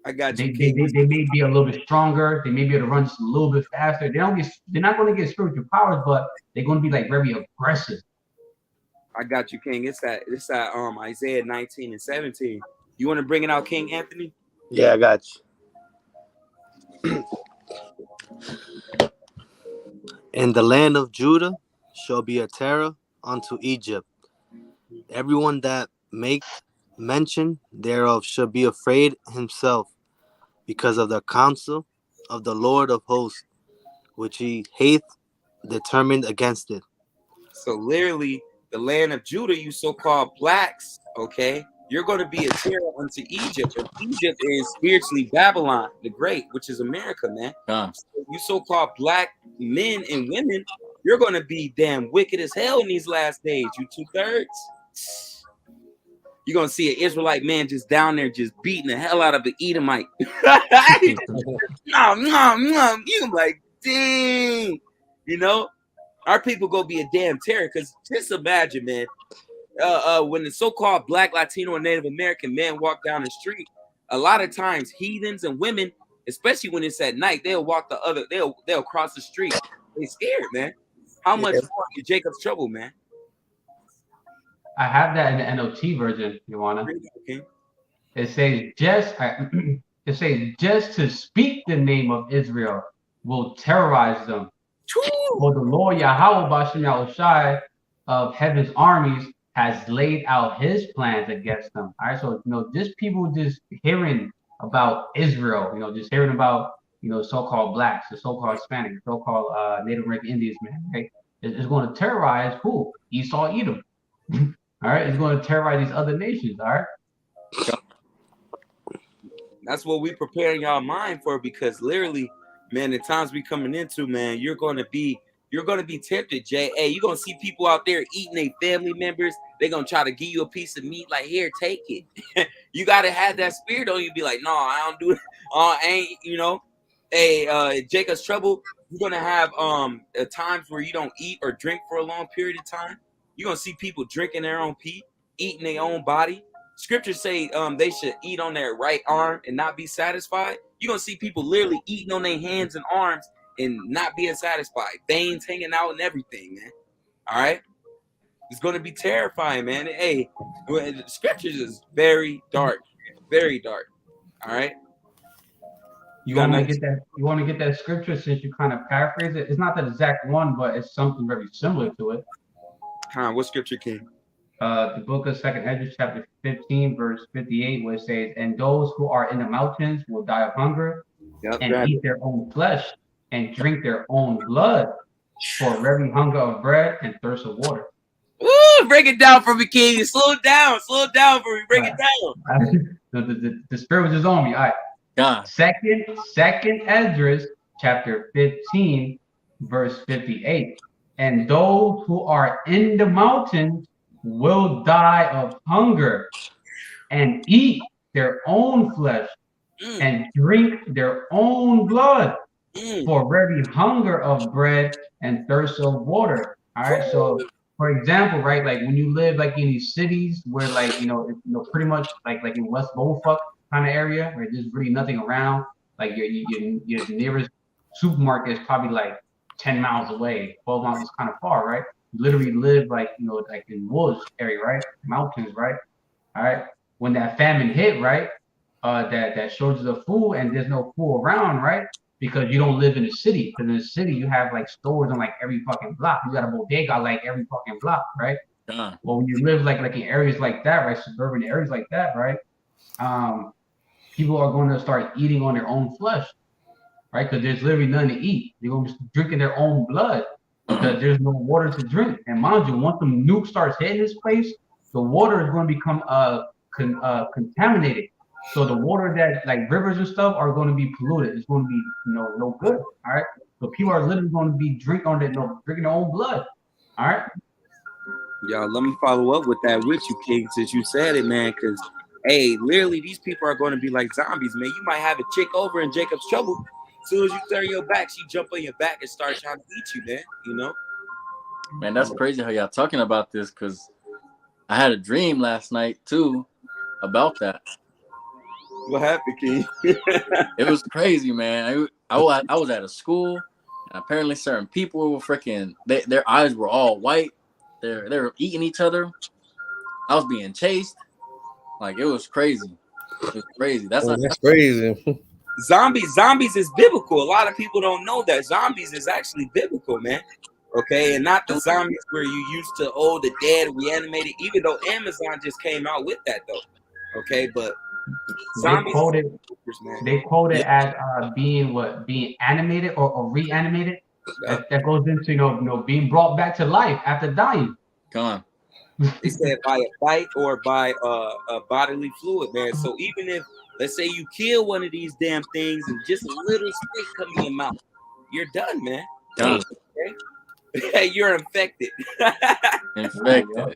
I got you. They may be a little bit stronger. They may be able to run just a little bit faster. They're not going to get spiritual powers, but they're going to be like very aggressive. I got you, King. It's that Isaiah 19 and 17. You want to bring it out, King Anthony? Yeah, I got you. In the land of Judah shall be a terror unto Egypt. Everyone that maketh mention thereof shall be afraid himself, because of the counsel of the Lord of hosts, which he hath determined against it. So literally, the land of Judah, you so-called blacks, okay, you're going to be a terror unto Egypt. And Egypt is spiritually Babylon the Great, which is America, man. So you so-called black men and women, you're going to be damn wicked as hell in these last days. You 2/3. You're going to see an Israelite man just down there just beating the hell out of an Edomite. You're going to be like, dang. You know, our people going to be a damn terror. Because just imagine, man, when the so-called black, Latino, and Native American men walk down the street, a lot of times heathens and women, especially when it's at night, they'll cross the street. They scared, man. How much more is Jacob's Trouble, man? I have that in the NLT version. You wanna? Okay. It says just it says just to speak the name of Israel will terrorize them. For the Lord Yahweh Bashem Yahushai of heaven's armies has laid out his plans against them. All right, so just people just hearing about Israel, just hearing about so-called blacks, the so-called Hispanic, so-called Native American Indians, man, right? It's going to terrorize who? Esau, Edom. All right, it's going to terrorize these other nations. All right. That's what we preparing our mind for, because literally, man, the times we coming into, man, you're gonna be tempted, Jay. Hey, you're gonna see people out there eating their family members. They're gonna try to give you a piece of meat, like, here, take it. You gotta have that spirit on you. Be like, no, I don't do it. Ain't. Hey, Jacob's trouble. You're gonna have times where you don't eat or drink for a long period of time. You're gonna see people drinking their own pee, eating their own body. Scriptures say they should eat on their right arm and not be satisfied. You're going to see people literally eating on their hands and arms and not being satisfied. Veins hanging out and everything, man. All right? It's going to be terrifying, man. Hey, the scriptures is very dark. Very dark. All right? You want to get that? You want to get that scripture, since you kind of paraphrase it? It's not the exact one, but it's something very similar to it. What scripture, King? The book of 2 Ezra, chapter 15, verse 58, where it says, "And those who are in the mountains will die of hunger, and eat their own flesh, and drink their own blood, for very hunger of bread and thirst of water." Ooh, break it down for me, King. Slow it down for me. Break it down. The spirit was just on me. All right. God. Second Ezra, chapter 15, verse 58. "And those who are in the mountains will die of hunger, and eat their own flesh, and drink their own blood, for very hunger of bread and thirst of water." All right. So, for example, right, like when you live like in these cities where, like, pretty much like in West Bullfuck kind of area where there's really nothing around, like your nearest supermarket is probably like 10 miles away. 12 miles is kind of far, right? You literally live like in woods area, right? Mountains, right? All right. When that famine hit, right? That shortage of food, and there's no food around, right? Because you don't live in the city. Because in the city you have like stores on like every fucking block. You got a bodega like every fucking block, right? Well, when you live like in areas like that, right? Suburban areas like that, right? People are going to start eating on their own flesh, right? Because there's literally nothing to eat. They're going to be drinking their own blood because there's no water to drink. And mind you, once the nuke starts hitting this place, the water is going to become contaminated. So the water that like rivers and stuff are going to be polluted. It's going to be no good. All right. So people are literally going to be drinking their own blood. All right. Y'all, let me follow up with that with you, King, since you said it, man. Because hey, literally, these people are going to be like zombies, man. You might have a chick over in Jacob's trouble. As soon as you turn your back, she jump on your back and start trying to eat you, man. Man, that's crazy how y'all talking about this, because I had a dream last night too about that. What happened, King? It was crazy, man. I was at a school, and apparently certain people were freaking. Their eyes were all white. They were eating each other. I was being chased. Like, it was crazy. It was crazy. That's crazy. Zombies is biblical. A lot of people don't know that zombies is actually biblical, man. Okay, and not the zombies where you used to the dead reanimated. Even though Amazon just came out with that though. Okay, but zombies. They quote it as being animated or reanimated. That goes into being brought back to life after dying. Come on. They said by a bite or by a bodily fluid, man. So even if, let's say, you kill one of these damn things and just a little stick comes in your mouth, you're done, man. Done. Okay? You're infected. Infected.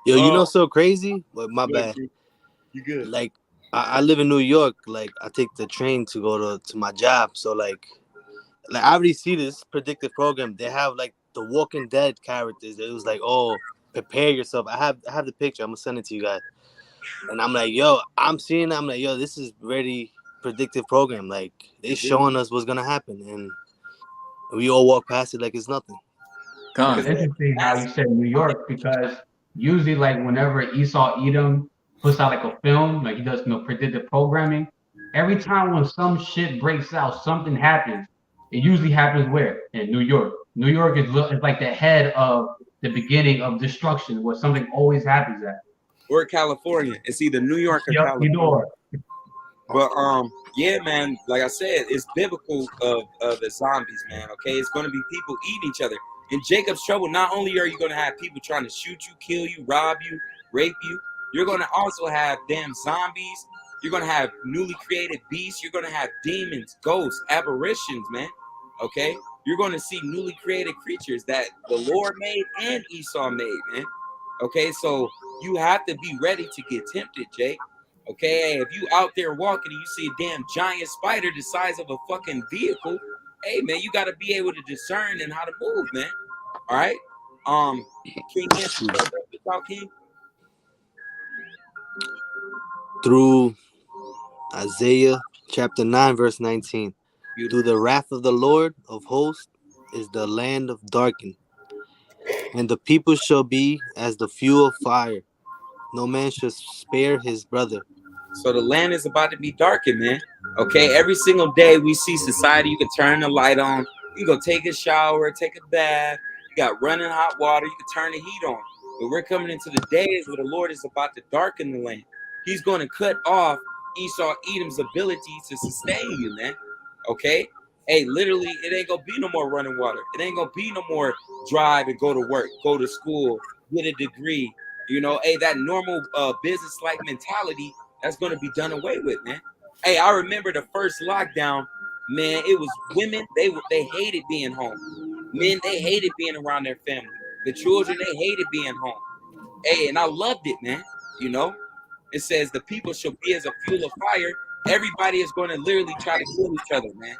Yo, so crazy? But my bad. You good? Like, I live in New York. Like, I take the train to go to my job. So like I already see this predictive program. They have like the Walking Dead characters. It was like, oh, prepare yourself. I have the picture. I'm gonna send it to you guys. And I'm like, yo, I'm seeing it. I'm like, yo, this is very predictive program. Like, they showing us what's gonna happen, and we all walk past it like it's nothing. It's interesting how you said New York, because usually like whenever Esau, Edom puts out like a film, like he does, predictive programming. Every time when some shit breaks out, something happens. It usually happens where? In New York. New York is like the head of the beginning of destruction, where something always happens at. Or California. It's either New York or Yep, California. you know. But yeah, man, like I said, it's biblical of the zombies, man. Okay, it's gonna be people eating each other. In Jacob's trouble, not only are you gonna have people trying to shoot you, kill you, rob you, rape you, you're gonna also have damn zombies. You're gonna have newly created beasts. You're gonna have demons, ghosts, apparitions, man. Okay, you're gonna see newly created creatures that the Lord made and Esau made, man. Okay, so you have to be ready to get tempted, Jake. Okay, if you out there walking and you see a damn giant spider the size of a fucking vehicle, hey man, you got to be able to discern and how to move, man. All right, King, King. Through Isaiah chapter 9, verse 19. Through the wrath of the Lord of hosts is the land of darkened, and the people shall be as the fuel of fire. No man shall spare his brother. So the land is about to be darkened, man. Okay, every single day we see society. You can turn the light on. You can go take a shower, take a bath. You got running hot water. You can turn the heat on. But we're coming into the days where the Lord is about to darken the land. He's going to cut off Esau, Edom's ability to sustain you, man. Okay? Hey, literally, it ain't gonna be no more running water. It ain't gonna be no more drive and go to work, go to school, get a degree. You know, hey, that normal business-like mentality, that's gonna be done away with, man. Hey, I remember the first lockdown, man. It was women, they hated being home. Men, they hated being around their family. The children, they hated being home. Hey, and I loved it, man. You know, it says the people shall be as a fuel of fire. Everybody is going to literally try to kill each other, man.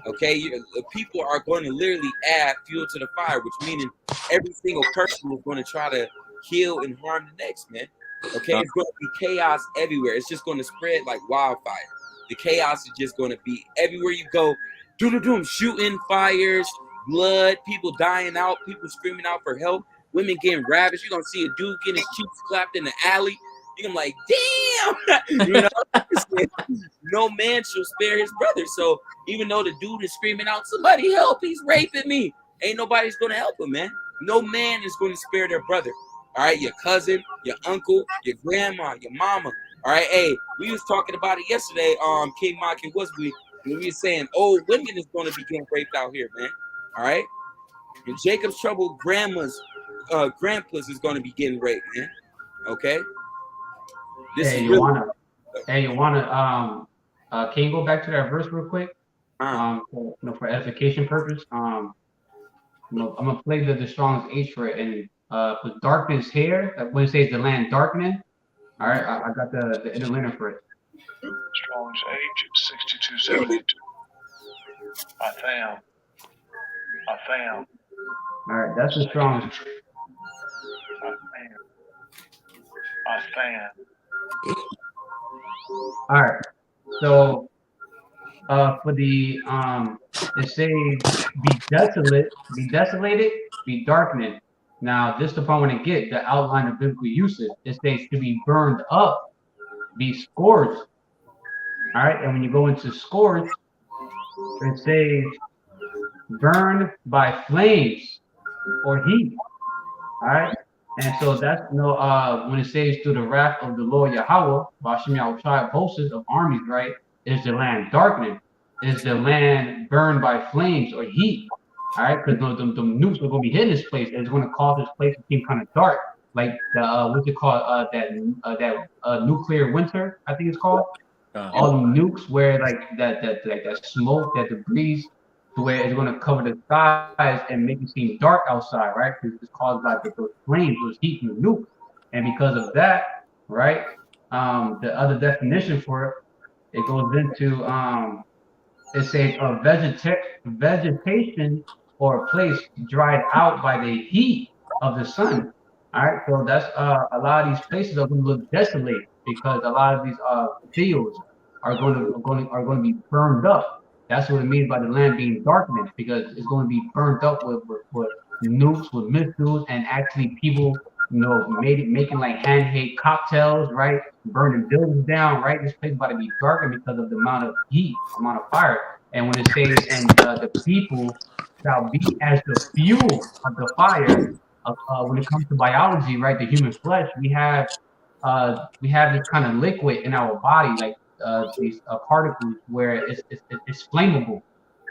Okay, the people are going to literally add fuel to the fire, which meaning every single person is going to try to kill and harm the next, man. Okay, it's going to be chaos everywhere. It's just going to spread like wildfire. The chaos is just going to be everywhere you go. Doom, shooting, fires, blood, people dying out, people screaming out for help, women getting ravished. You're going to see a dude getting his cheeks clapped in the alley. You're like, damn, you know, no man shall spare his brother. So even though the dude is screaming out, somebody help, he's raping me, ain't nobody's going to help him, man. No man is going to spare their brother. All right, your cousin, your uncle, your grandma, your mama. All right, hey, we was talking about it yesterday, King Mike and Wasby, when we were saying old women is going to be getting raped out here, man. All right, in Jacob's trouble, grandpas is going to be getting raped, man. Okay. Hey, you wanna can you go back to that verse real quick? For edification purpose. I'm gonna play the Strong's H for it, and for darkness here, when it says the land darkening. All right, I got the interlinear for it. Strong's H 6272. I found. All right, that's the Strong's. I found. All right, so for the it says be desolated, be darkening. Now this is the part when it get the outline of biblical usage. It says to be burned up, be scorched. All right, and when you go into scorched, it says burned by flames or heat. All right. And so that's when it says through the wrath of the Lord Yahweh, Bashim Yahweh hosts of armies, right? Is the land darkening? Is the land burned by flames or heat? All right, because the nukes are going to be hitting this place, and it's going to cause this place to seem kind of dark, like the what's it called? That nuclear winter, I think it's called. All the nukes where like that smoke, that debris, to where it's going to cover the skies and make it seem dark outside, right? Because it's caused by those flames, those heat from the nuke. And because of that, right, the other definition for it goes into, it says vegetation or a place dried out by the heat of the sun. All right, so that's a lot of these places are going to look desolate because a lot of these fields are going to be burned up. That's what it means by the land being darkened, because it's going to be burnt up with nukes, with missiles, and actually people making like handmade cocktails, right? Burning buildings down, right? This place about to be darkened because of the amount of heat, amount of fire. And when it says, and the people shall be as the fuel of the fire. When it comes to biology, right? The human flesh, we have this kind of liquid in our body, like these particles, where it's flammable.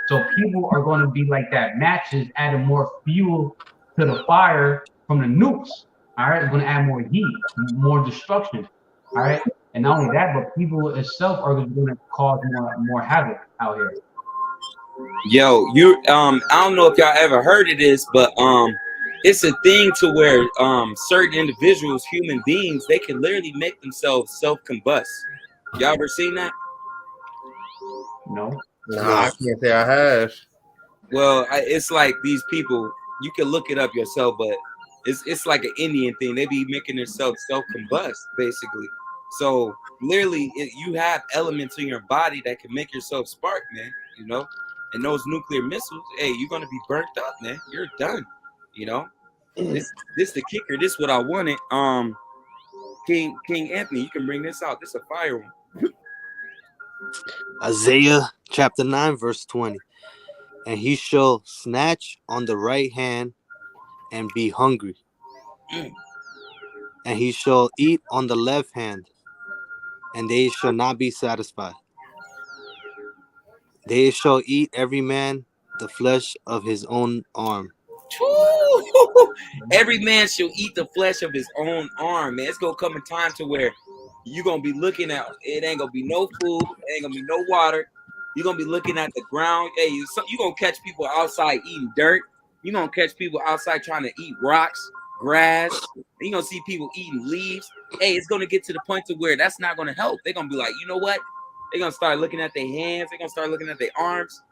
So people are going to be like that matches, adding more fuel to the fire from the nukes. All right, it's going to add more heat, more destruction. All right, and not only that, but people itself are going to cause more havoc out here. Yo, you I don't know if y'all ever heard of this, but it's a thing to where certain individuals, human beings, they can literally make themselves self-combust. Y'all ever seen that? No. Nah, I can't say I have. Well, it's like these people. You can look it up yourself, but it's like an Indian thing. They be making themselves self-combust, basically. So literally, you have elements in your body that can make yourself spark, man. You know, and those nuclear missiles, hey, you're gonna be burnt up, man. You're done. You know, this the kicker. This what I wanted. King Anthony, you can bring this out. This is a fire one. Isaiah chapter 9, verse 20. And he shall snatch on the right hand and be hungry. And he shall eat on the left hand, and they shall not be satisfied. They shall eat every man the flesh of his own arm. Every man shall eat the flesh of his own arm, man. It's gonna come a time to where you're gonna be looking at it, ain't gonna be no food, it ain't gonna be no water. You're gonna be looking at the ground. Hey, you're gonna catch people outside eating dirt. You're gonna catch people outside trying to eat rocks, grass. You're gonna see people eating leaves. Hey, it's gonna get to the point to where that's not gonna help. They're gonna be like, you know what? They're gonna start looking at their hands, they're gonna start looking at their arms.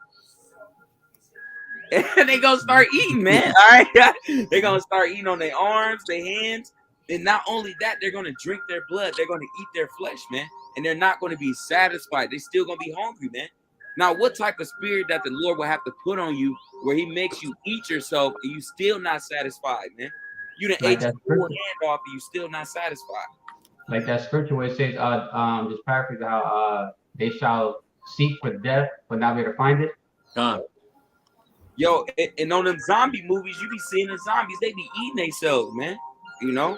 And they gonna start eating, man. All right, they're gonna start eating on their arms, their hands, and not only that, they're gonna drink their blood. They're gonna eat their flesh, man, and they're not gonna be satisfied. They're still gonna be hungry, man. Now, what type of spirit that the Lord will have to put on you, where He makes you eat yourself and you still not satisfied, man? You done Like ate your whole hand off and you still not satisfied. Like that scripture where it says, just paraphrase how they shall seek for death but not be able to find it. Yo, and on them zombie movies, you be seeing the zombies, they be eating themselves, man. You know?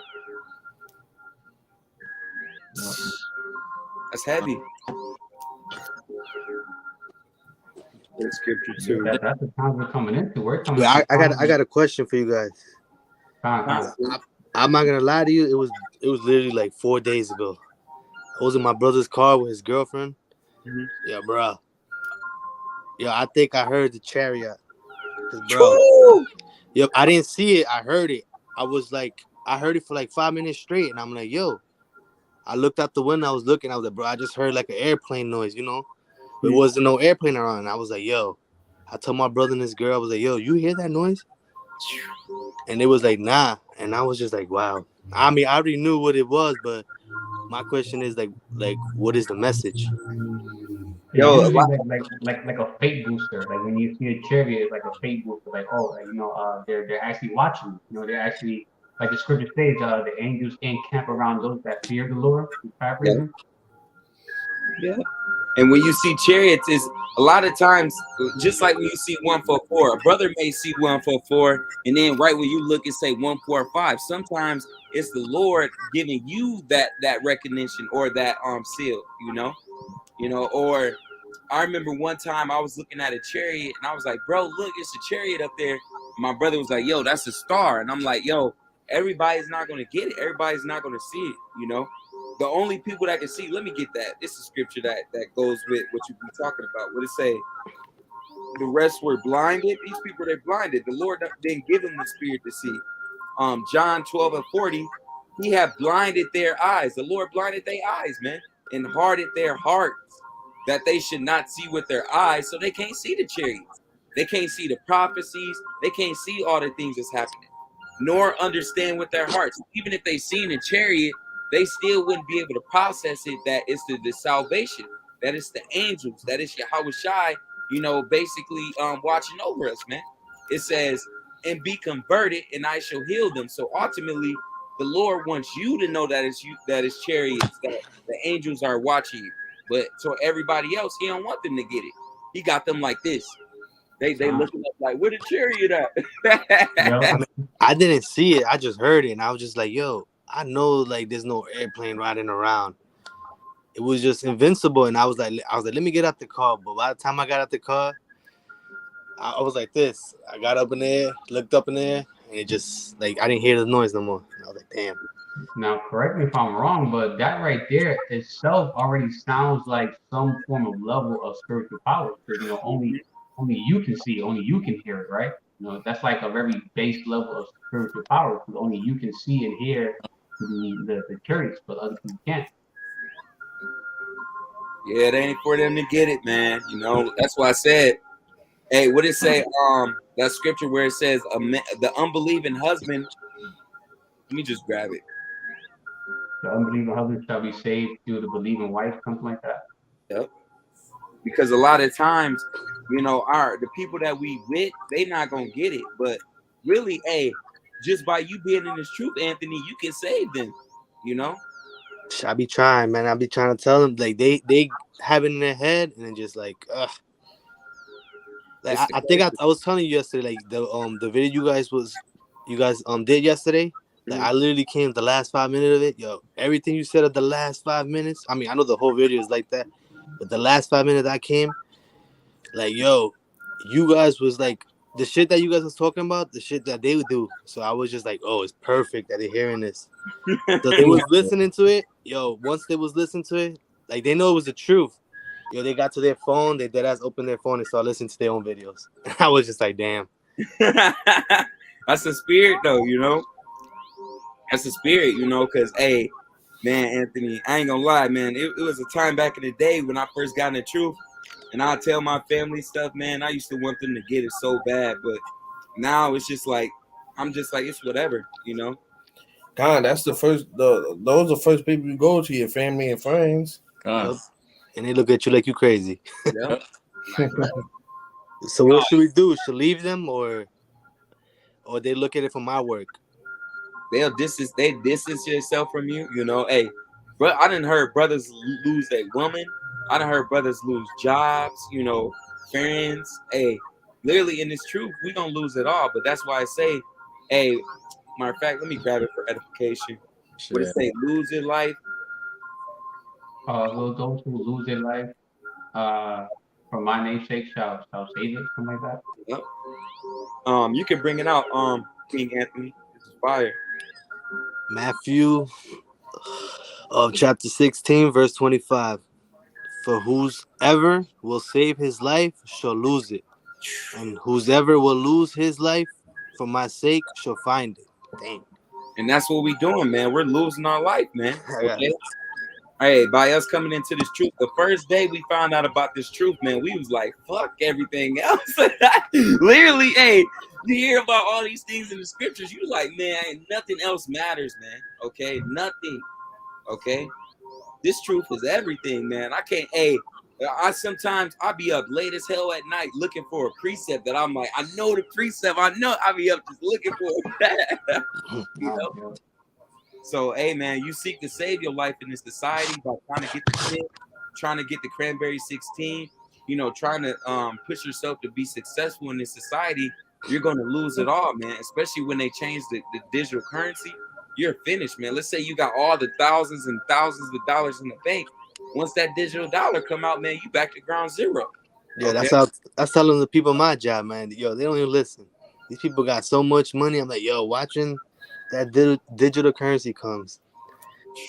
That's heavy. Good scripture too. That's the time we're coming into. We're coming. Yeah, I got a question for you guys. I'm not gonna lie to you. It was literally like 4 days ago. I was in my brother's car with his girlfriend. Mm-hmm. Yeah, bro. Yeah, I think I heard the chariot. Bro, yep, I didn't see it. I heard it. I heard it for like 5 minutes straight, and I'm like, yo. I looked out the window. I was like, bro, I just heard like an airplane noise, you know. There wasn't no airplane around. I was like, yo. I told my brother and his girl, I was like, yo, you hear that noise? And it was like, nah. And I was just like, wow. I mean, I already knew what it was, but my question is like what is the message? Yo, like a fate booster. Like when you see a chariot, it's like a fate booster. Like, oh, like, you know, they're actually watching. You know, they're actually, like the scripture says, the angels encamp around those that fear the Lord. Yeah. And when you see chariots, is a lot of times just like when you see 144. A brother may see 144, and then right when you look and say 145. Sometimes it's the Lord giving you that recognition or that seal, you know. Or I remember one time I was looking at a chariot and I was like, bro, look, it's a chariot up there. My brother was like, yo, that's a star. And I'm like, yo, everybody's not going to get it. Everybody's not going to see it, you know. The only people that can see, let me get that. This is scripture that goes with what you've been talking about. What it say? The rest were blinded. These people, they're blinded. The Lord didn't give them the spirit to see. John 12:40, He had blinded their eyes. The Lord blinded their eyes, man, and hardened their hearts, that they should not see with their eyes, so they can't see the chariots. They can't see the prophecies. They can't see all the things that's happening, nor understand with their hearts. Even if they seen a chariot, they still wouldn't be able to process it, that it's the salvation, that it's the angels, that it's Yahweh Shai, you know, basically watching over us, man. It says, and be converted, and I shall heal them. So ultimately, The Lord wants you to know that it's you, that it's chariots, that the angels are watching you. But to everybody else, he don't want them to get it. He got them like this. They looking up like, where the chariot at? Yep. I didn't see it. I just heard it, and I was just like, "Yo, I know like there's no airplane riding around." It was just invincible, and I was like, let me get out the car. But by the time I got out the car, I was like this. I got up in there, looked up in there, and it just like I didn't hear the noise no more. And I was like, damn. Now, correct me if I'm wrong, but that right there itself already sounds like some form of level of spiritual power. Because only you can see, only you can hear it, right? That's like a very base level of spiritual power. Because only you can see and hear the chariots, but other people can't. Yeah, it ain't for them to get it, man. That's why I said, hey, what it say? That scripture where it says the unbelieving husband. Let me just grab it. The unbelieving husband shall be saved through the believing wife, something like that. Yep. Because a lot of times, the people that we with, they not gonna get it. But really, hey, just by you being in this truth, Anthony, you can save them. I be trying, man. I be trying to tell them like they have it in their head, and then just like, ugh. Like I think I was telling you yesterday, like the video you guys did yesterday. Like I literally came the last 5 minutes of it, yo. Everything you said of the last 5 minutes. I mean, I know the whole video is like that, but the last 5 minutes I came, like, yo, you guys was like the shit that you guys was talking about, the shit that they would do. So I was just like, oh, it's perfect that they're hearing this. So they was listening to it, yo. Once they was listening to it, like they know it was the truth. Yo, they got to their phone, they dead ass opened their phone and started listening to their own videos. I was just like, damn. That's a spirit, though, That's a spirit, because, hey, man, Anthony, I ain't gonna lie, man. It was a time back in the day when I first got in the truth, and I tell my family stuff, man. I used to want them to get it so bad, but now it's just like, I'm just like, it's whatever, God, that's the first. Those are the first people you go to, your family and friends. God. Yep. And they look at you like you crazy. Yep. So what should we do? Should leave them or they look at it from my work? They distance yourself from you, Hey, bro, I done heard brothers lose their woman. I done heard brothers lose jobs, friends. Hey, literally in this truth, we gonna lose it all. But that's why I say, hey, matter of fact, let me grab it for edification. What it say? Lose your life. Those who lose their life, for my name's sake, shall save it, something like that. Yep. You can bring it out, King Anthony. This is fire. Matthew chapter 16, verse 25. For whosoever will save his life shall lose it, and whosoever will lose his life for my sake shall find it. Dang. And that's what we doing, man. We're losing our life, man. Okay? Hey, by us coming into this truth, the first day we found out about this truth, man, we was like, fuck everything else. Literally, hey, you hear about all these things in the scriptures, you was like, man, nothing else matters, man. Okay, nothing. Okay, this truth is everything, man. I can't. Hey, I be up late as hell at night looking for a precept that I'm like, I know the precept. I be up just looking for it. So, hey, man, you seek to save your life in this society by trying to get the shit, trying to get the Cranberry 16, trying to push yourself to be successful in this society. You're going to lose it all, man, especially when they change the digital currency. You're finished, man. Let's say you got all the thousands and thousands of dollars in the bank. Once that digital dollar come out, man, you back to ground zero. Yeah, okay? that's telling the people my job, man. Yo, they don't even listen. These people got so much money. I'm like, yo, watching that digital currency comes,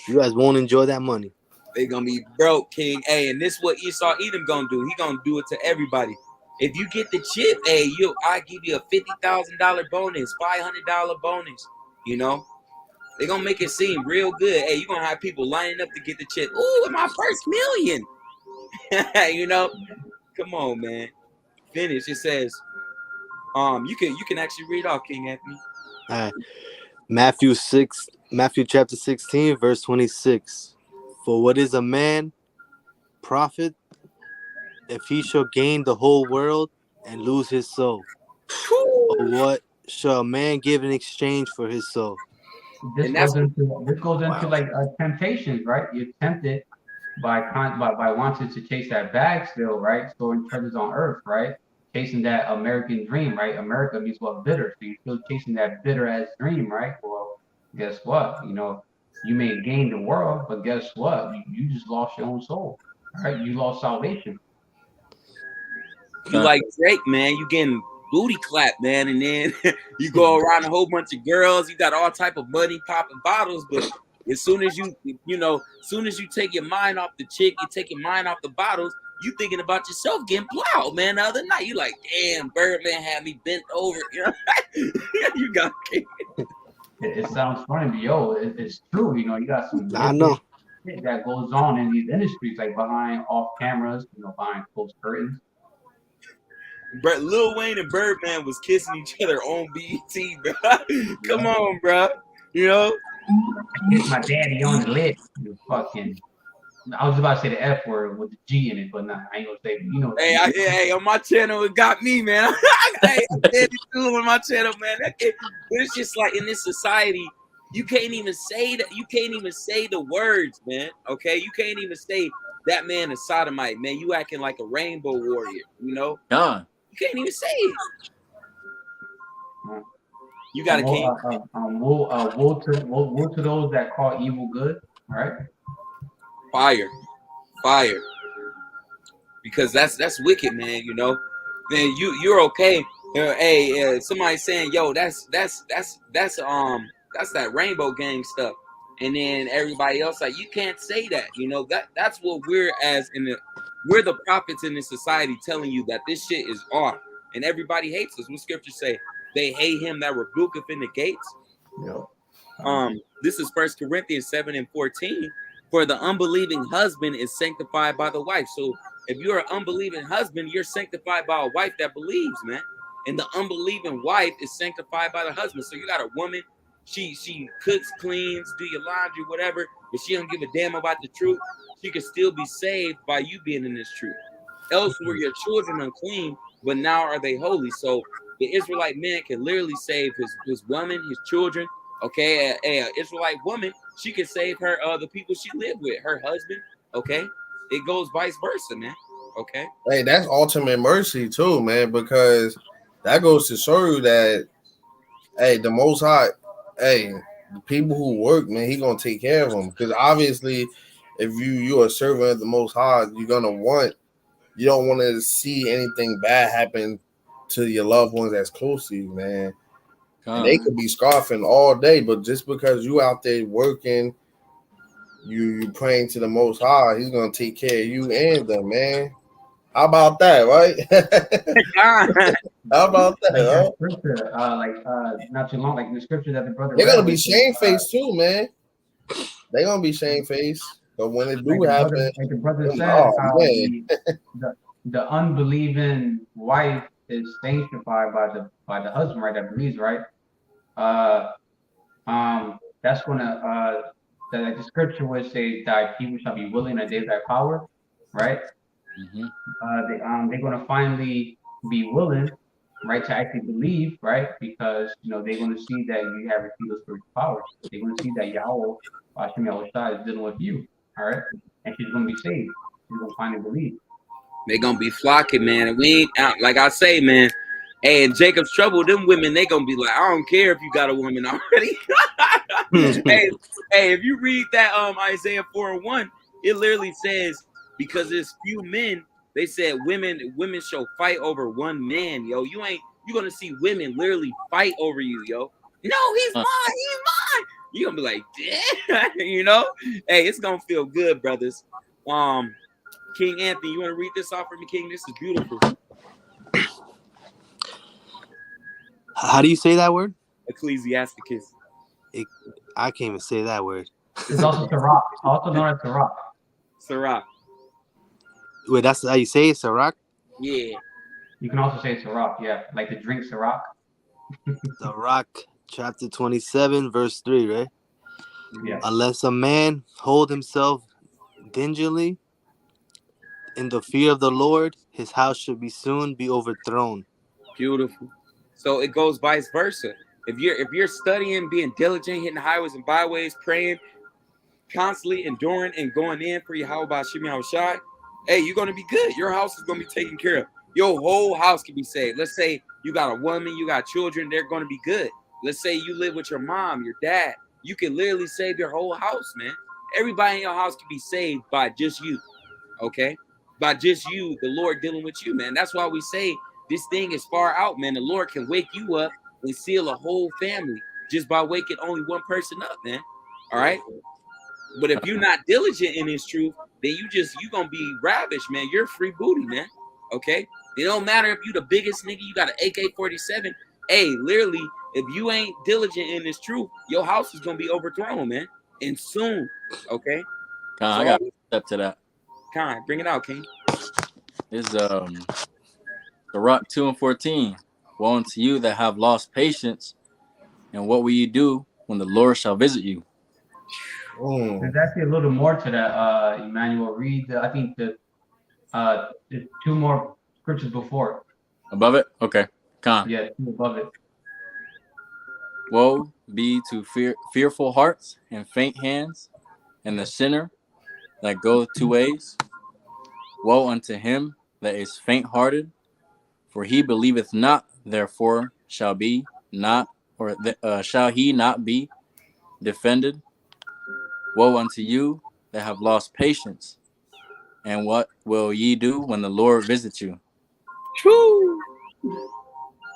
you guys won't enjoy that money. They gonna be broke, King. Hey, and this is what Esau Edom gonna do. He gonna do it to everybody. If you get the chip, hey, I give you a $50,000 bonus, $500 bonus. They gonna make it seem real good. Hey, you gonna have people lining up to get the chip. Ooh, my first million. Come on, man. Finish. It says, you can actually read off, King Anthony. All right. Matthew chapter 16, verse 26. For what is a man profit if he shall gain the whole world and lose his soul? Or what shall a man give in exchange for his soul? this And goes that's into like temptations, right? You're tempted by wanting to chase that bag still, right? Storing treasures on earth, right? Chasing that American dream, right? America means what? Bitter. So you're still chasing that bitter ass dream, right? Well, guess what? You may gain the world, but guess what? You just lost your own soul, right? You lost salvation. you like Drake, man. You getting booty clapped, man, and then you go around a whole bunch of girls. You got all type of money popping bottles, but as soon as you take your mind off the chick, you take your mind off the bottles. You thinking about yourself getting plowed, man. The other night, you like, damn, Birdman had me bent over. You got. It sounds funny, but it's true. You got some I know. shit that goes on in these industries, like behind off cameras, behind closed curtains. Lil Wayne and Birdman was kissing each other on BET, bro. Come on, bro. I kissed my daddy on the lip. You fucking. I was about to say the F word with the G in it, but nah, I ain't gonna say. Hey, on my channel, it got me, man. I said it too on my channel, man. It's just like in this society, you can't even say that. You can't even say the words, man. Okay, you can't even say that man is sodomite, man. You acting like a rainbow warrior, God. You can't even say it. You gotta keep. Woe to those that call evil good. All right. Fire. Because that's wicked, man. Then you're okay. Hey, somebody saying, yo, that's that Rainbow Gang stuff, and then everybody else like, you can't say that. That's what we're the prophets in this society telling you that this shit is off, and everybody hates us. What scriptures say? They hate him that rebuketh in the gates. Yeah. This is 1 Corinthians 7:14. For the unbelieving husband is sanctified by the wife. So if you're an unbelieving husband, you're sanctified by a wife that believes, man. And the unbelieving wife is sanctified by the husband. So you got a woman, she cooks, cleans, do your laundry, whatever, but she don't give a damn about the truth. She can still be saved by you being in this truth. Else were your children unclean, but now are they holy. So the Israelite man can literally save his woman, his children. Okay, an Israelite woman, she can save her the people she lived with, her husband. Okay, it goes vice versa, man. Okay. Hey, that's ultimate mercy too, man, because that goes to show you that, hey, the Most High, hey, the people who work, man, he gonna take care of them. Because obviously, if you're a servant of the Most High, you don't want to see anything bad happen to your loved ones that's close to you, man. And they could be scoffing all day, but just because you out there working, you praying to the Most High, he's gonna take care of you and them, man. How about that, right? How about that? Scripture, not too long, like the scripture that the brother. They're gonna be shamefaced too, man. They're gonna be shamefaced, but when it do happen, like the brother said, the unbelieving wife is sanctified by the husband, right? That believes, right? That's gonna the scripture would say that people shall be willing and they thy power, right? Mm-hmm. They're gonna finally be willing, right, to actually believe, right? Because they're gonna see that you have received those spiritual powers. They're gonna see that Yahweh, Hashem Yahushua, is dealing with you, all right, and she's gonna be saved. She's gonna finally believe. They're gonna be flocking, man. And we ain't out, like I say, man. Hey, in Jacob's trouble, them women, they gonna be like, I don't care if you got a woman already. hey, if you read that Isaiah 4:1, it literally says, because there's few men, they said women shall fight over one man, yo. You're gonna see women literally fight over you, yo. No, he's mine, he's mine. You're gonna be like, damn, Hey, it's gonna feel good, brothers. King Anthony, you want to read this off for me, King? This is beautiful. How do you say that word? Ecclesiasticus. I can't even say that word. It's also Sirach, also known as Sirach. Sirach. Wait, that's how you say it, Sirach? Yeah. You can also say Sirach, yeah, like the drink Sirach. Sirach, chapter 27, verse 3, right? Yeah. Unless a man hold himself diligently in the fear of the Lord, his house should soon be overthrown. Beautiful. So it goes vice versa. If you're studying, being diligent, hitting the highways and byways, praying, constantly enduring and going in for your how about Shimmy Shai, hey, you're gonna be good. Your house is gonna be taken care of. Your whole house can be saved. Let's say you got a woman, you got children, they're gonna be good. Let's say you live with your mom, your dad. You can literally save your whole house, man. Everybody in your house can be saved by just you, okay? By just you, the Lord dealing with you, man. That's why we say this thing is far out, man. The Lord can wake you up and seal a whole family just by waking only one person up, man. All right. But if you're not diligent in this truth, then you gonna be ravished, man. You're free booty, man. Okay? It don't matter if you the biggest nigga, you got an AK-47. Hey, literally, if you ain't diligent in this truth, your house is gonna be overthrown, man. And soon. Okay? Con, So I got a step to that. Con, bring it out, King. This Sirach 2:14. Woe unto you that have lost patience, and what will you do when the Lord shall visit you? There's actually a little more to that, Emmanuel. Read, I think there's two more scriptures before. Above it? Okay. Con. Yeah, two above it. Woe be to fearful hearts and faint hands, and the sinner that goeth two ways. Woe unto him that is faint-hearted, for he believeth not, therefore shall he not be defended. Woe unto you that have lost patience, and what will ye do when the Lord visits you? True.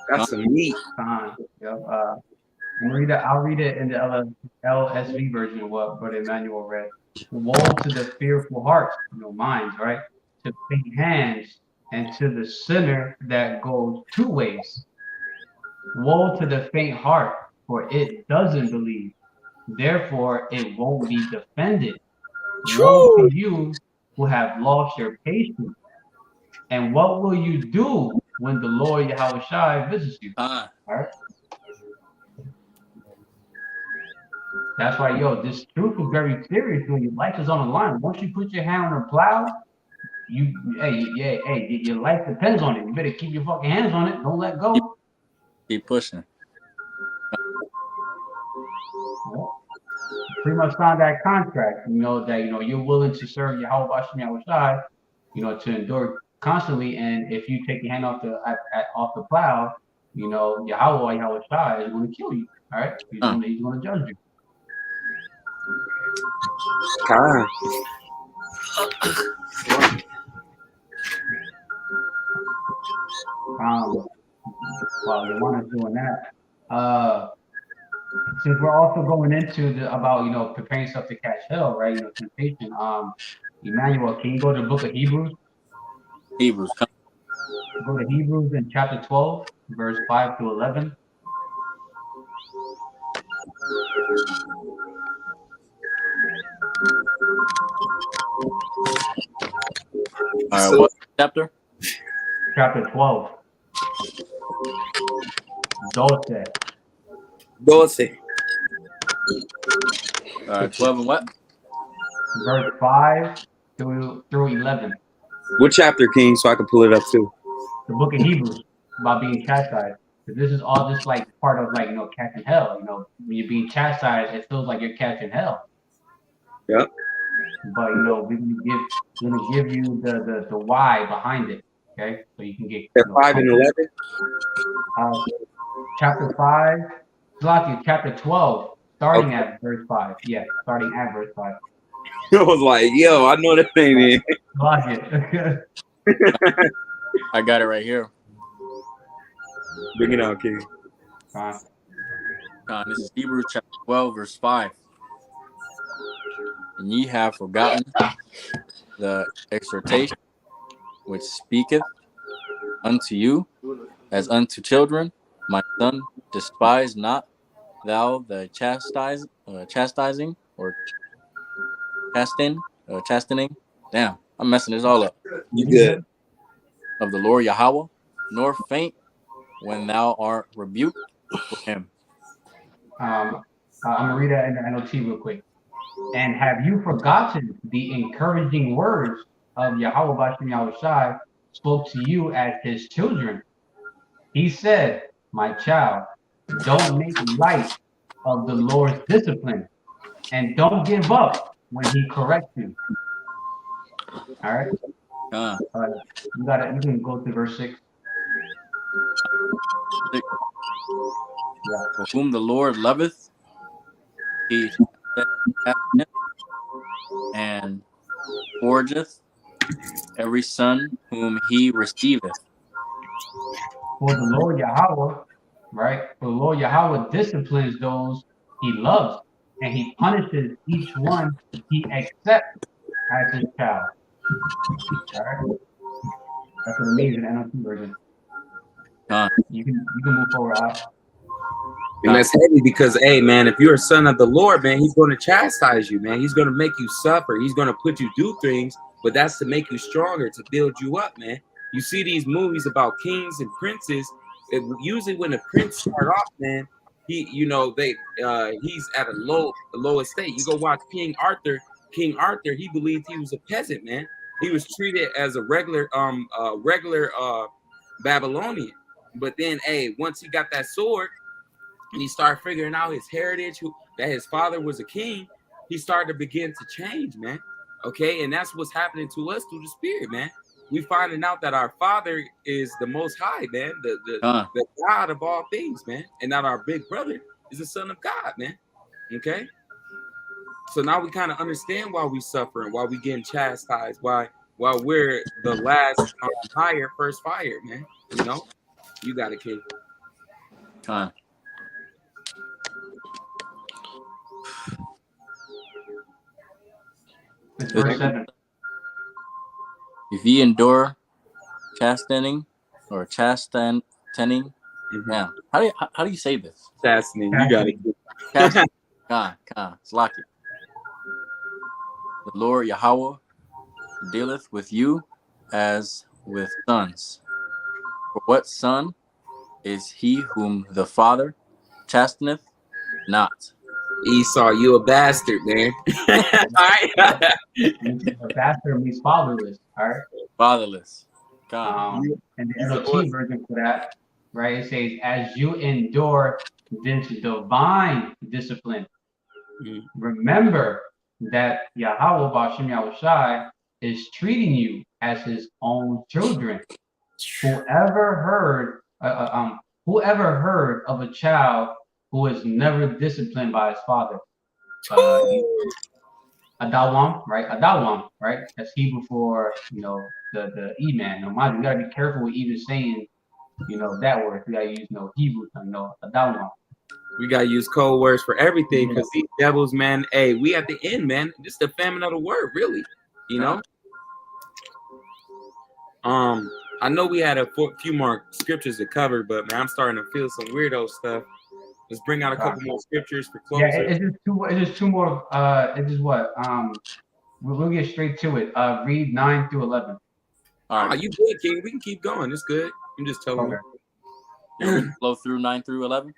That's some meat. Yep. I'll read it in the LSV version of what Brother Emmanuel read. Woe to the fearful heart, minds, right? To faint hands, and to the sinner that goes two ways. Woe to the faint heart, for it doesn't believe. Therefore, it won't be defended. Woe to you who have lost your patience. And what will you do when the Lord Yahweh Shai visits you? All right. That's why, this truth is very serious when your life is on the line. Once you put your hand on the plow, your life depends on it. You better keep your fucking hands on it. Don't let go. Keep pushing. Pretty much signed that contract. You're willing to serve Yahweh Bashem Yahweh Shai, to endure constantly. And if you take your hand off the plow, Yahweh Shai is going to kill you. All right, he's going to judge you. God. While Yawana's doing that, since we're also going into about preparing stuff to catch hell, right? Temptation. Emmanuel, can you go to the book of Hebrews? Hebrews. Go to Hebrews in chapter 12, verse 5 to 11. All right, what chapter? Chapter 12. 12. 12. All right, 12 and what? Verse 5 through 11. What chapter, King, so I can pull it up too? The book of Hebrews, about being chastised. This is all just like part of catching hell. When you're being chastised, it feels like you're catching hell. Yep. But we're gonna give you the why behind it. Okay, so you can get 5 and 11. Chapter 5, chapter 12, starting at verse 5. Yeah, starting at verse 5. I was like, yo, I know that thing, man. Lock it. I got it right here. Bring it out, King. This is Hebrews chapter 12, verse 5. And ye have forgotten the exhortation which speaketh unto you as unto children. My son, despise not thou the chastising or chastening. Damn, I'm messing this all up. You good. Of the Lord Yahweh, nor faint when thou art rebuked with him. I'm gonna read that in the NLT real quick. And have you forgotten the encouraging words of Yahweh Bashem Yahweh Shai spoke to you as his children? He said, my child, Don't make light of the Lord's discipline, and don't give up when He corrects you. All right. You got it. You can go to verse 6. For whom the Lord loveth, He chasteneth and forgeth every son whom He receiveth. For the Lord Yahweh, right? For the Lord Yahweh disciplines those He loves, and He punishes each one He accepts as His child. All right. That's an amazing NLT version. You can move forward. And that's heavy because, hey, man, if you're a son of the Lord, man, He's going to chastise you, man. He's going to make you suffer. He's going to put you through things, but that's to make you stronger, to build you up, man. You see these movies about kings and princes. Usually when the prince start off, man, he's at a low estate. You go watch King Arthur. King Arthur, he believed he was a peasant, man. He was treated as a regular Babylonian. But then, hey, once he got that sword, and he started figuring out his heritage, that his father was a king, he started to begin to change, man. Okay, and that's what's happening to us through the Spirit, man. We finding out that our Father is the Most High, man, the God of all things, man, and that our big brother is the Son of God, man. Okay, so now we kind of understand why we suffer and why we getting chastised, why we're the last first fire, man. You know, you got it, kid. Verse 7. If ye endure chastening or chastening, yeah. How do you say this? Chastening, you got it. Chastening. It's like it. The Lord Yahweh dealeth with you as with sons. For what son is he whom the Father chasteneth not? Esau, you a bastard, man. A bastard means fatherless. All right. Fatherless. And the NLT version for that, right? It says, "As you endure this divine discipline, remember that Yahweh B'Shem Yahushai is treating you as His own children. Whoever heard of a child who is never disciplined by his father?" Adawam, right? Adawam, right? That's Hebrew for, the E-man. No, mind you gotta be careful with even saying, that word. We gotta use Hebrew, Adawam. We gotta use code words for everything because these devils, man. Hey, we at the end, man. This is the famine of the word, really. You know. I know we had a few more scriptures to cover, but man, I'm starting to feel some weirdo stuff. Let's bring out a couple more scriptures for closing. Yeah, it's just two more. It's just what? We'll get straight to it. Read 9 through 11. All right, you good, King? We can keep going. It's good. I'm just telling you. You flow through 9 through 11.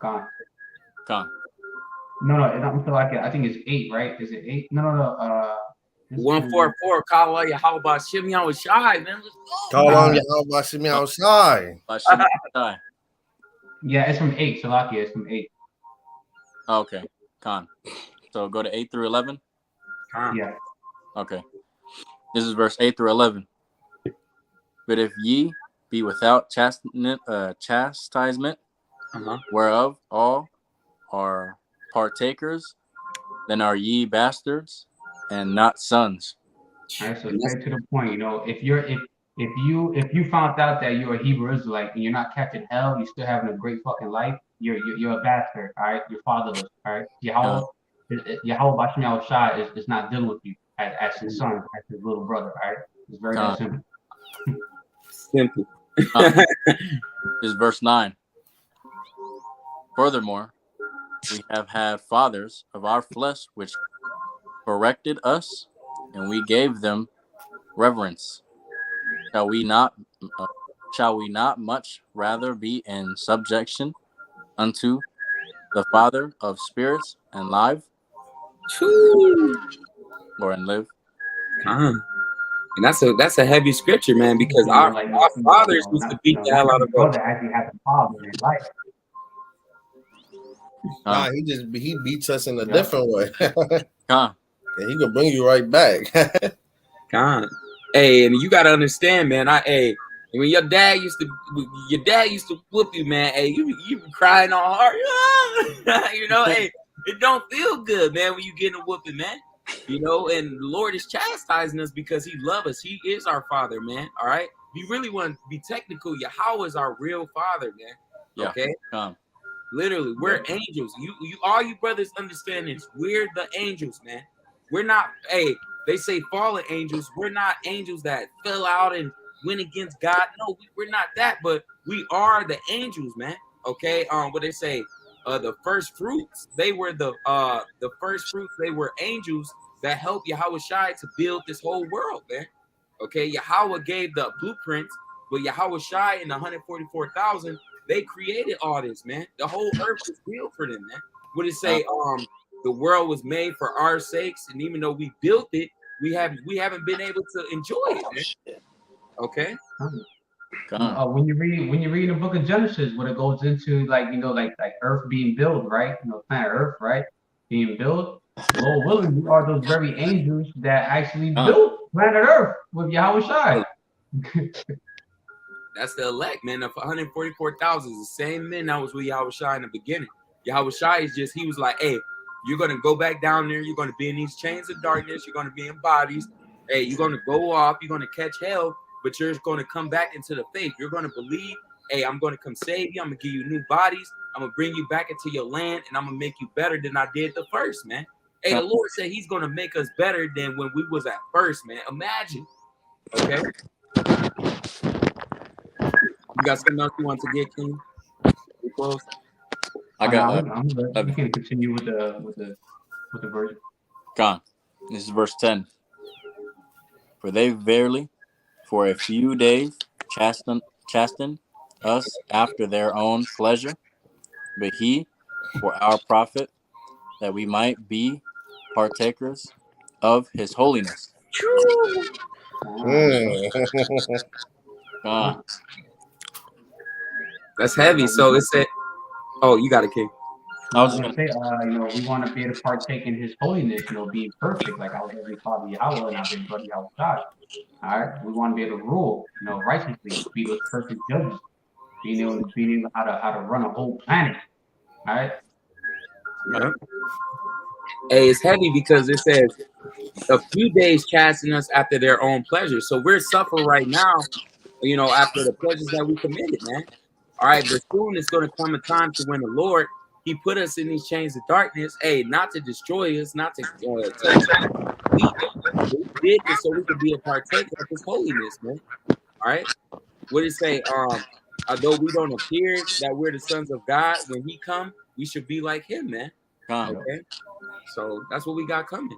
Gone. No, I'm still like it. I think it's 8, right? Is it 8? No. 144. Call on Yahweh B'Shem Yahushai, man. Let's go. Call on Yahweh B'Shem Yahushai. Yeah, it's from 8. Salakia, it's from 8. Okay, so go to 8 through 11. Yeah. Okay. This is verse 8 through 11. But if ye be without chastisement, whereof all are partakers, then are ye bastards and not sons. All right, so straight to the point. If you found out that you're a Hebrew Israelite and you're not catching hell, you're still having a great fucking life, you're a bastard. All right, you're fatherless. All right, Yahweh B'Shem Yahushai is not dealing with you as his son, as his little brother. All right, it's very simple. Simple. This is verse 9. Furthermore, we have had fathers of our flesh which corrected us, and we gave them reverence. Shall we not much rather be in subjection unto the Father of spirits and live? Or and live? And that's a heavy scripture, man, because our fathers used to beat the hell out of us. Actually have a father in life. Nah, he beats us in a different way. Con. And he can bring you right back. Con. Hey, and you gotta understand, man. When your dad used to whoop you, man. Hey, you be crying all hard. You know, hey, it don't feel good, man, when you getting a whooping, man. You know, and the Lord is chastising us because He loves us. He is our Father, man. All right. If you really want to be technical, Yahweh is our real Father, man. Yeah. Okay. Con. Literally, we're angels. You all you brothers understand this. We're the angels, man. We're not, they say fallen angels. We're not angels that fell out and went against God. No, we're not that, but we are the angels, man. Okay. What they say, the first fruits, they were the first fruits, they were angels that helped Yahweh Shai to build this whole world, man. Okay, Yahweh gave the blueprints, but Yahweh Shai and the 144,000, they created all this, man. The whole earth was built for them, man. What it say? The world was made for our sakes, and even though we built it, we haven't been able to enjoy it, man. Okay. When you read the book of Genesis, when it goes into like Earth being built, right? Planet Earth, right, being built. Lord willing, we are those very angels that actually built planet Earth with Yahweh Shai. That's the elect, man. The 144,000 is the same men that was with Yahweh Shai in the beginning. Yahweh Shai is just, he was like, hey, you're going to go back down there. You're going to be in these chains of darkness. You're going to be in bodies. Hey, you're going to go off. You're going to catch hell, but you're going to come back into the faith. You're going to believe, hey, I'm going to come save you. I'm going to give you new bodies. I'm going to bring you back into your land, and I'm going to make you better than I did the first, man. Hey, the Lord said He's going to make us better than when we was at first, man. Imagine. Okay. You got something else you want to get, King? We close. I got. I'm good. We can continue with the verse. Gone. This is verse 10. For they verily, for a few days, chasten us after their own pleasure, but He, for our profit, that we might be partakers of His holiness. Gone. That's heavy. So it said, "Oh, you got a King." I was gonna say, we want to be able to partake in His holiness, being perfect, like our Heavenly Father Yahweh and our big brother Yahweh God. All right, we want to be able to rule, righteously, be those perfect judges, being able how to run a whole planet. All right. Yeah. Hey, it's heavy because it says a few days chasing us after their own pleasure. So we're suffering right now, after the pleasures that we committed, man. All right, but soon it's going to come a time to when the Lord, He put us in these chains of darkness, not to destroy us, not to take us. He did this so we could be a partaker of His holiness, man. All right. What did it say? Although we don't appear that we're the sons of God, when He come, we should be like Him, man. Okay. So that's what we got coming.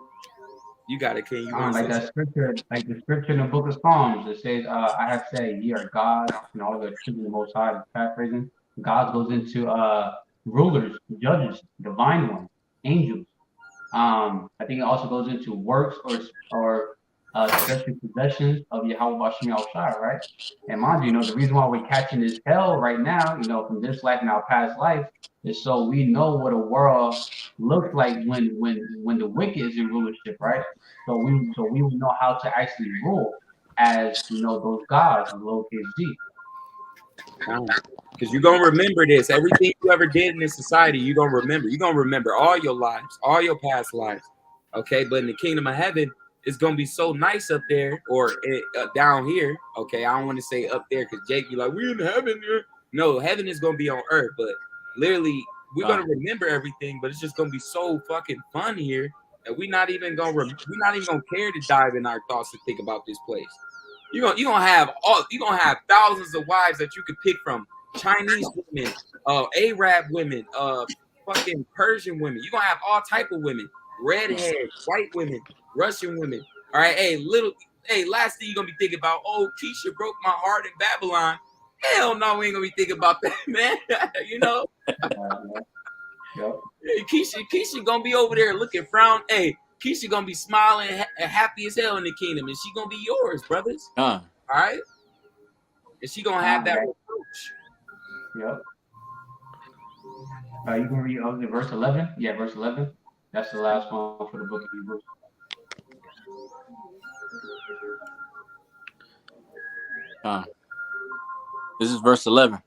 You got it, King. You want like that scripture, like the scripture in the book of Psalms, it says, I have said, ye are gods, and all the children of the Most High, paraphrasing. God goes into rulers, judges, divine ones, angels. I think it also goes into works or special possessions of Yahweh Bashem Yahushua, right? And mind you, the reason why we're catching this hell right now, from this life and our past life, is so we know what a world looks like when the wicked is in rulership, right? So we will know how to actually rule as those gods of lowercase g. Because you're gonna remember this. Everything you ever did in this society, you're gonna remember. You're gonna remember all your lives, all your past lives. Okay, but in the kingdom of heaven, it's gonna be so nice up there or down here. Okay, I don't want to say up there because Jake, you like, we in heaven here. No, heaven is gonna be on earth, but literally we're gonna remember everything. But it's just gonna be so fucking fun here that we're not even gonna care to dive in our thoughts to think about this place. You're gonna have thousands of wives that you could pick from. Chinese women, Arab women, fucking Persian women. You're gonna have all type of women, redhead, white women, Russian women. All right, last thing you're gonna be thinking about, oh, Keisha broke my heart in Babylon. Hell no, we ain't gonna be thinking about that, man. Hey, Keisha gonna be over there looking frown. Hey, Keisha gonna be smiling and happy as hell in the kingdom, and she gonna be yours, brothers. All right, and she gonna have that reproach. Yep. You can read verse 11. Yeah, verse 11. That's the last one for the book of Hebrews. This is verse 11.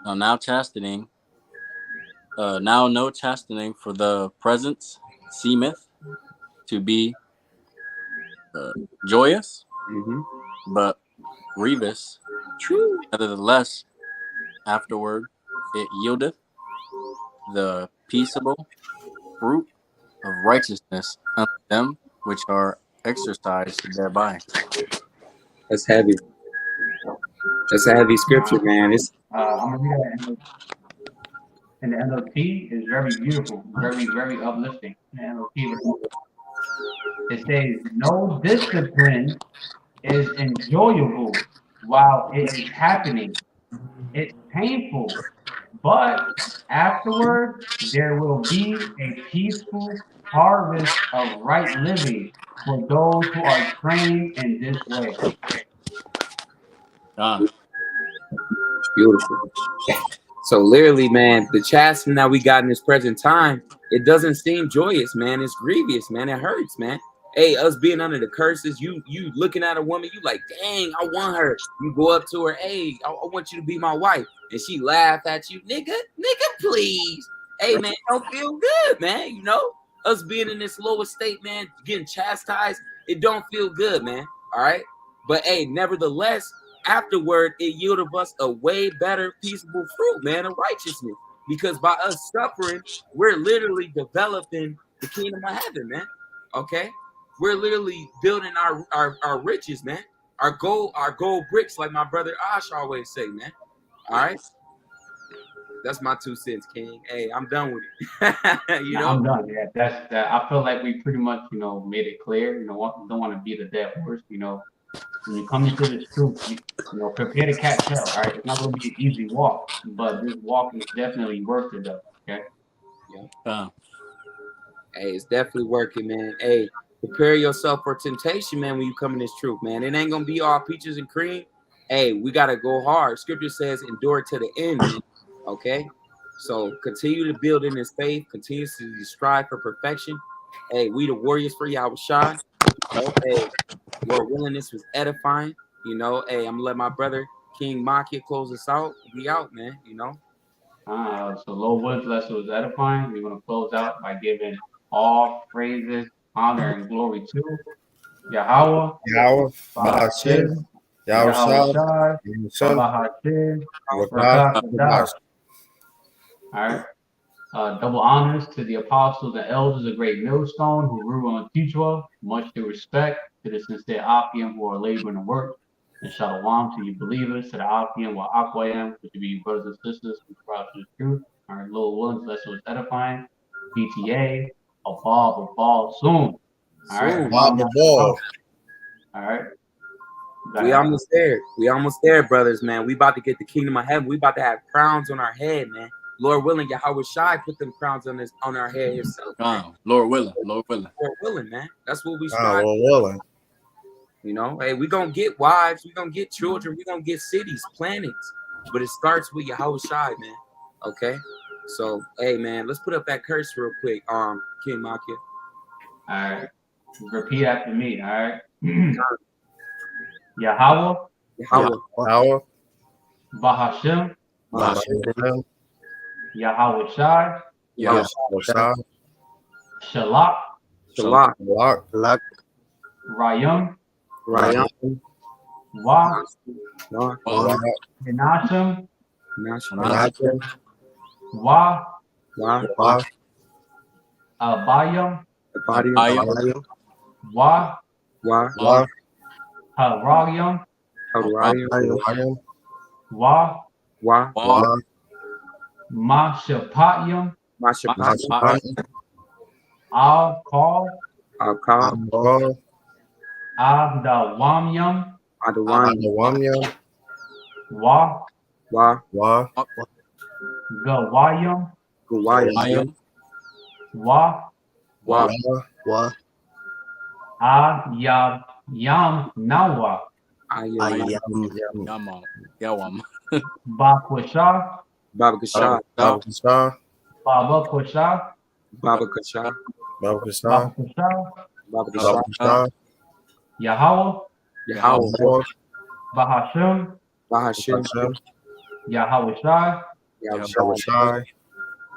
Now chastening. Now no chastening for the present seemeth to be joyous, but grievous. True. Nevertheless, afterward it yieldeth the peaceable fruit of righteousness unto them which are exercised thereby. That's heavy. That's a heavy scripture, man. It's I'm gonna read that in the NLT. Is very beautiful, very very uplifting. In the NLT, it says, "No discipline is enjoyable while it is happening. It's painful, but afterward there will be a peaceful harvest of right living for those who are trained in this way." beautiful. So literally, man, the chastening that we got in this present time, it doesn't seem joyous, man. It's grievous, man. It hurts, man. Hey, us being under the curses, you looking at a woman, you like, dang, I want her. You go up to her, hey, I want you to be my wife, and she laugh at you, nigga, please. Hey, man, don't feel good, man. You know, us being in this lower state, man, getting chastised, it don't feel good, man. All right, but hey, nevertheless, afterward it yielded us a way better peaceable fruit, man, of righteousness, because by us suffering we're literally developing the kingdom of heaven, man. Okay, we're literally building our riches, man, our gold bricks, like my brother Ash always say, man. All right, that's my 2 cents, King. Hey, I'm done with it. you know, I'm done. Yeah, that's that. I feel like we pretty much, made it clear. Don't want to beat a dead horse. When you come into this truth, prepare to catch hell. All right, it's not going to be an easy walk, but this walk is definitely worth it, though. Okay. Yeah. Hey, it's definitely working, man. Hey, prepare yourself for temptation, man, when you come in this truth, man. It ain't gonna be all peaches and cream. Hey, we gotta go hard. Scripture says endure to the end, man. Okay. So continue to build in this faith, continue to strive for perfection. Hey, we the warriors for Yahushua. Hey, Lord willing, this was edifying. Hey, I'm gonna let my brother King Makia close us out. We out, man. So low woods, less was edifying. We're going to close out by giving all praises, honor, and glory to Yahweh, Yahweh, Bahashim, Yahweh Yahweh Shai, Shai, Son, Bahashim, Rakah, Rakah. All right. Double honors to the apostles and elders of Great Millstone who rule and teach well. Much due respect to the sincere Akim who are laboring the work. And shalom to you believers, to the Akim wa Akwayam, which be brothers and sisters who proud to the truth. All right, Lord willing, that's what's edifying. BTA, a ball soon. All right. Bob the ball. All right. We almost there. We almost there, brothers, man. We about to get the kingdom of heaven. We about to have crowns on our head, man. Lord willing, Yahweh Shai put them crowns on our head himself. Lord willing, man. That's what we strive. Lord willing. Hey, we gonna get wives, we gonna get children, we gonna get cities, planets, but it starts with Yahweh Shai, man. Okay, so hey, man, let's put up that curse real quick, King Makia. All right, repeat after me. All right, Yahweh, Bahashim, Yahweh Shai, Shalak, Rayam, Wa, Menachem, Wa, Abayam, Wa, Harayam, Wa, Mashapayam, Al-Kal, Adawamyam, Wa, Gawayam, Wa, Ayam Nawa, Bakwasha, Baba Kasha. Baba Kasha. Baba Kusha, Baba Kasha. Baba Kasha. Baba Kusha, Baba Baba Kasha. Kasha. Yahweh, Yahweh. Bahashim, Bahashim. Hashem. Yahweh Shai, Yahweh Shai.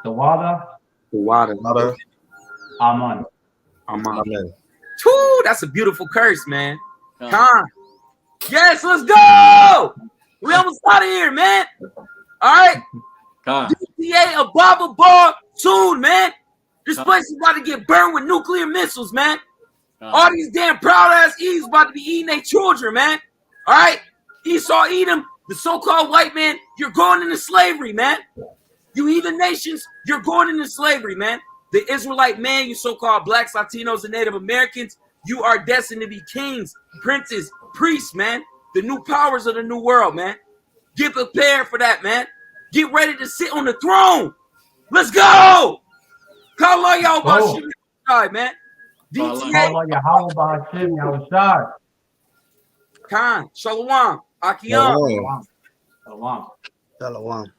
Tawada, The water. Mother. Aman. Amen. Amen. Woo, that's a beautiful curse, man. Come. Khan. Yes, let's go. We almost out of here, man. All right. Come. DTA a Baba Bar soon, man. This place is about to get burned with nuclear missiles, man. All these damn proud ass Eves about to be eating their children, man. All right. Esau, Edom, the so-called white man, you're going into slavery, man. You heathen nations, you're going into slavery, man. The Israelite man, you so-called blacks, Latinos, and Native Americans, you are destined to be kings, princes, priests, man. The new powers of the new world, man. Get prepared for that, man. Get ready to sit on the throne. Let's go. Call on y'all about Go. shit, man. DTA, Call on Yahweh Bahashim, Yahweh Shai. Khan, Shalom, Akiam. Shalom. Shalom. Shalom.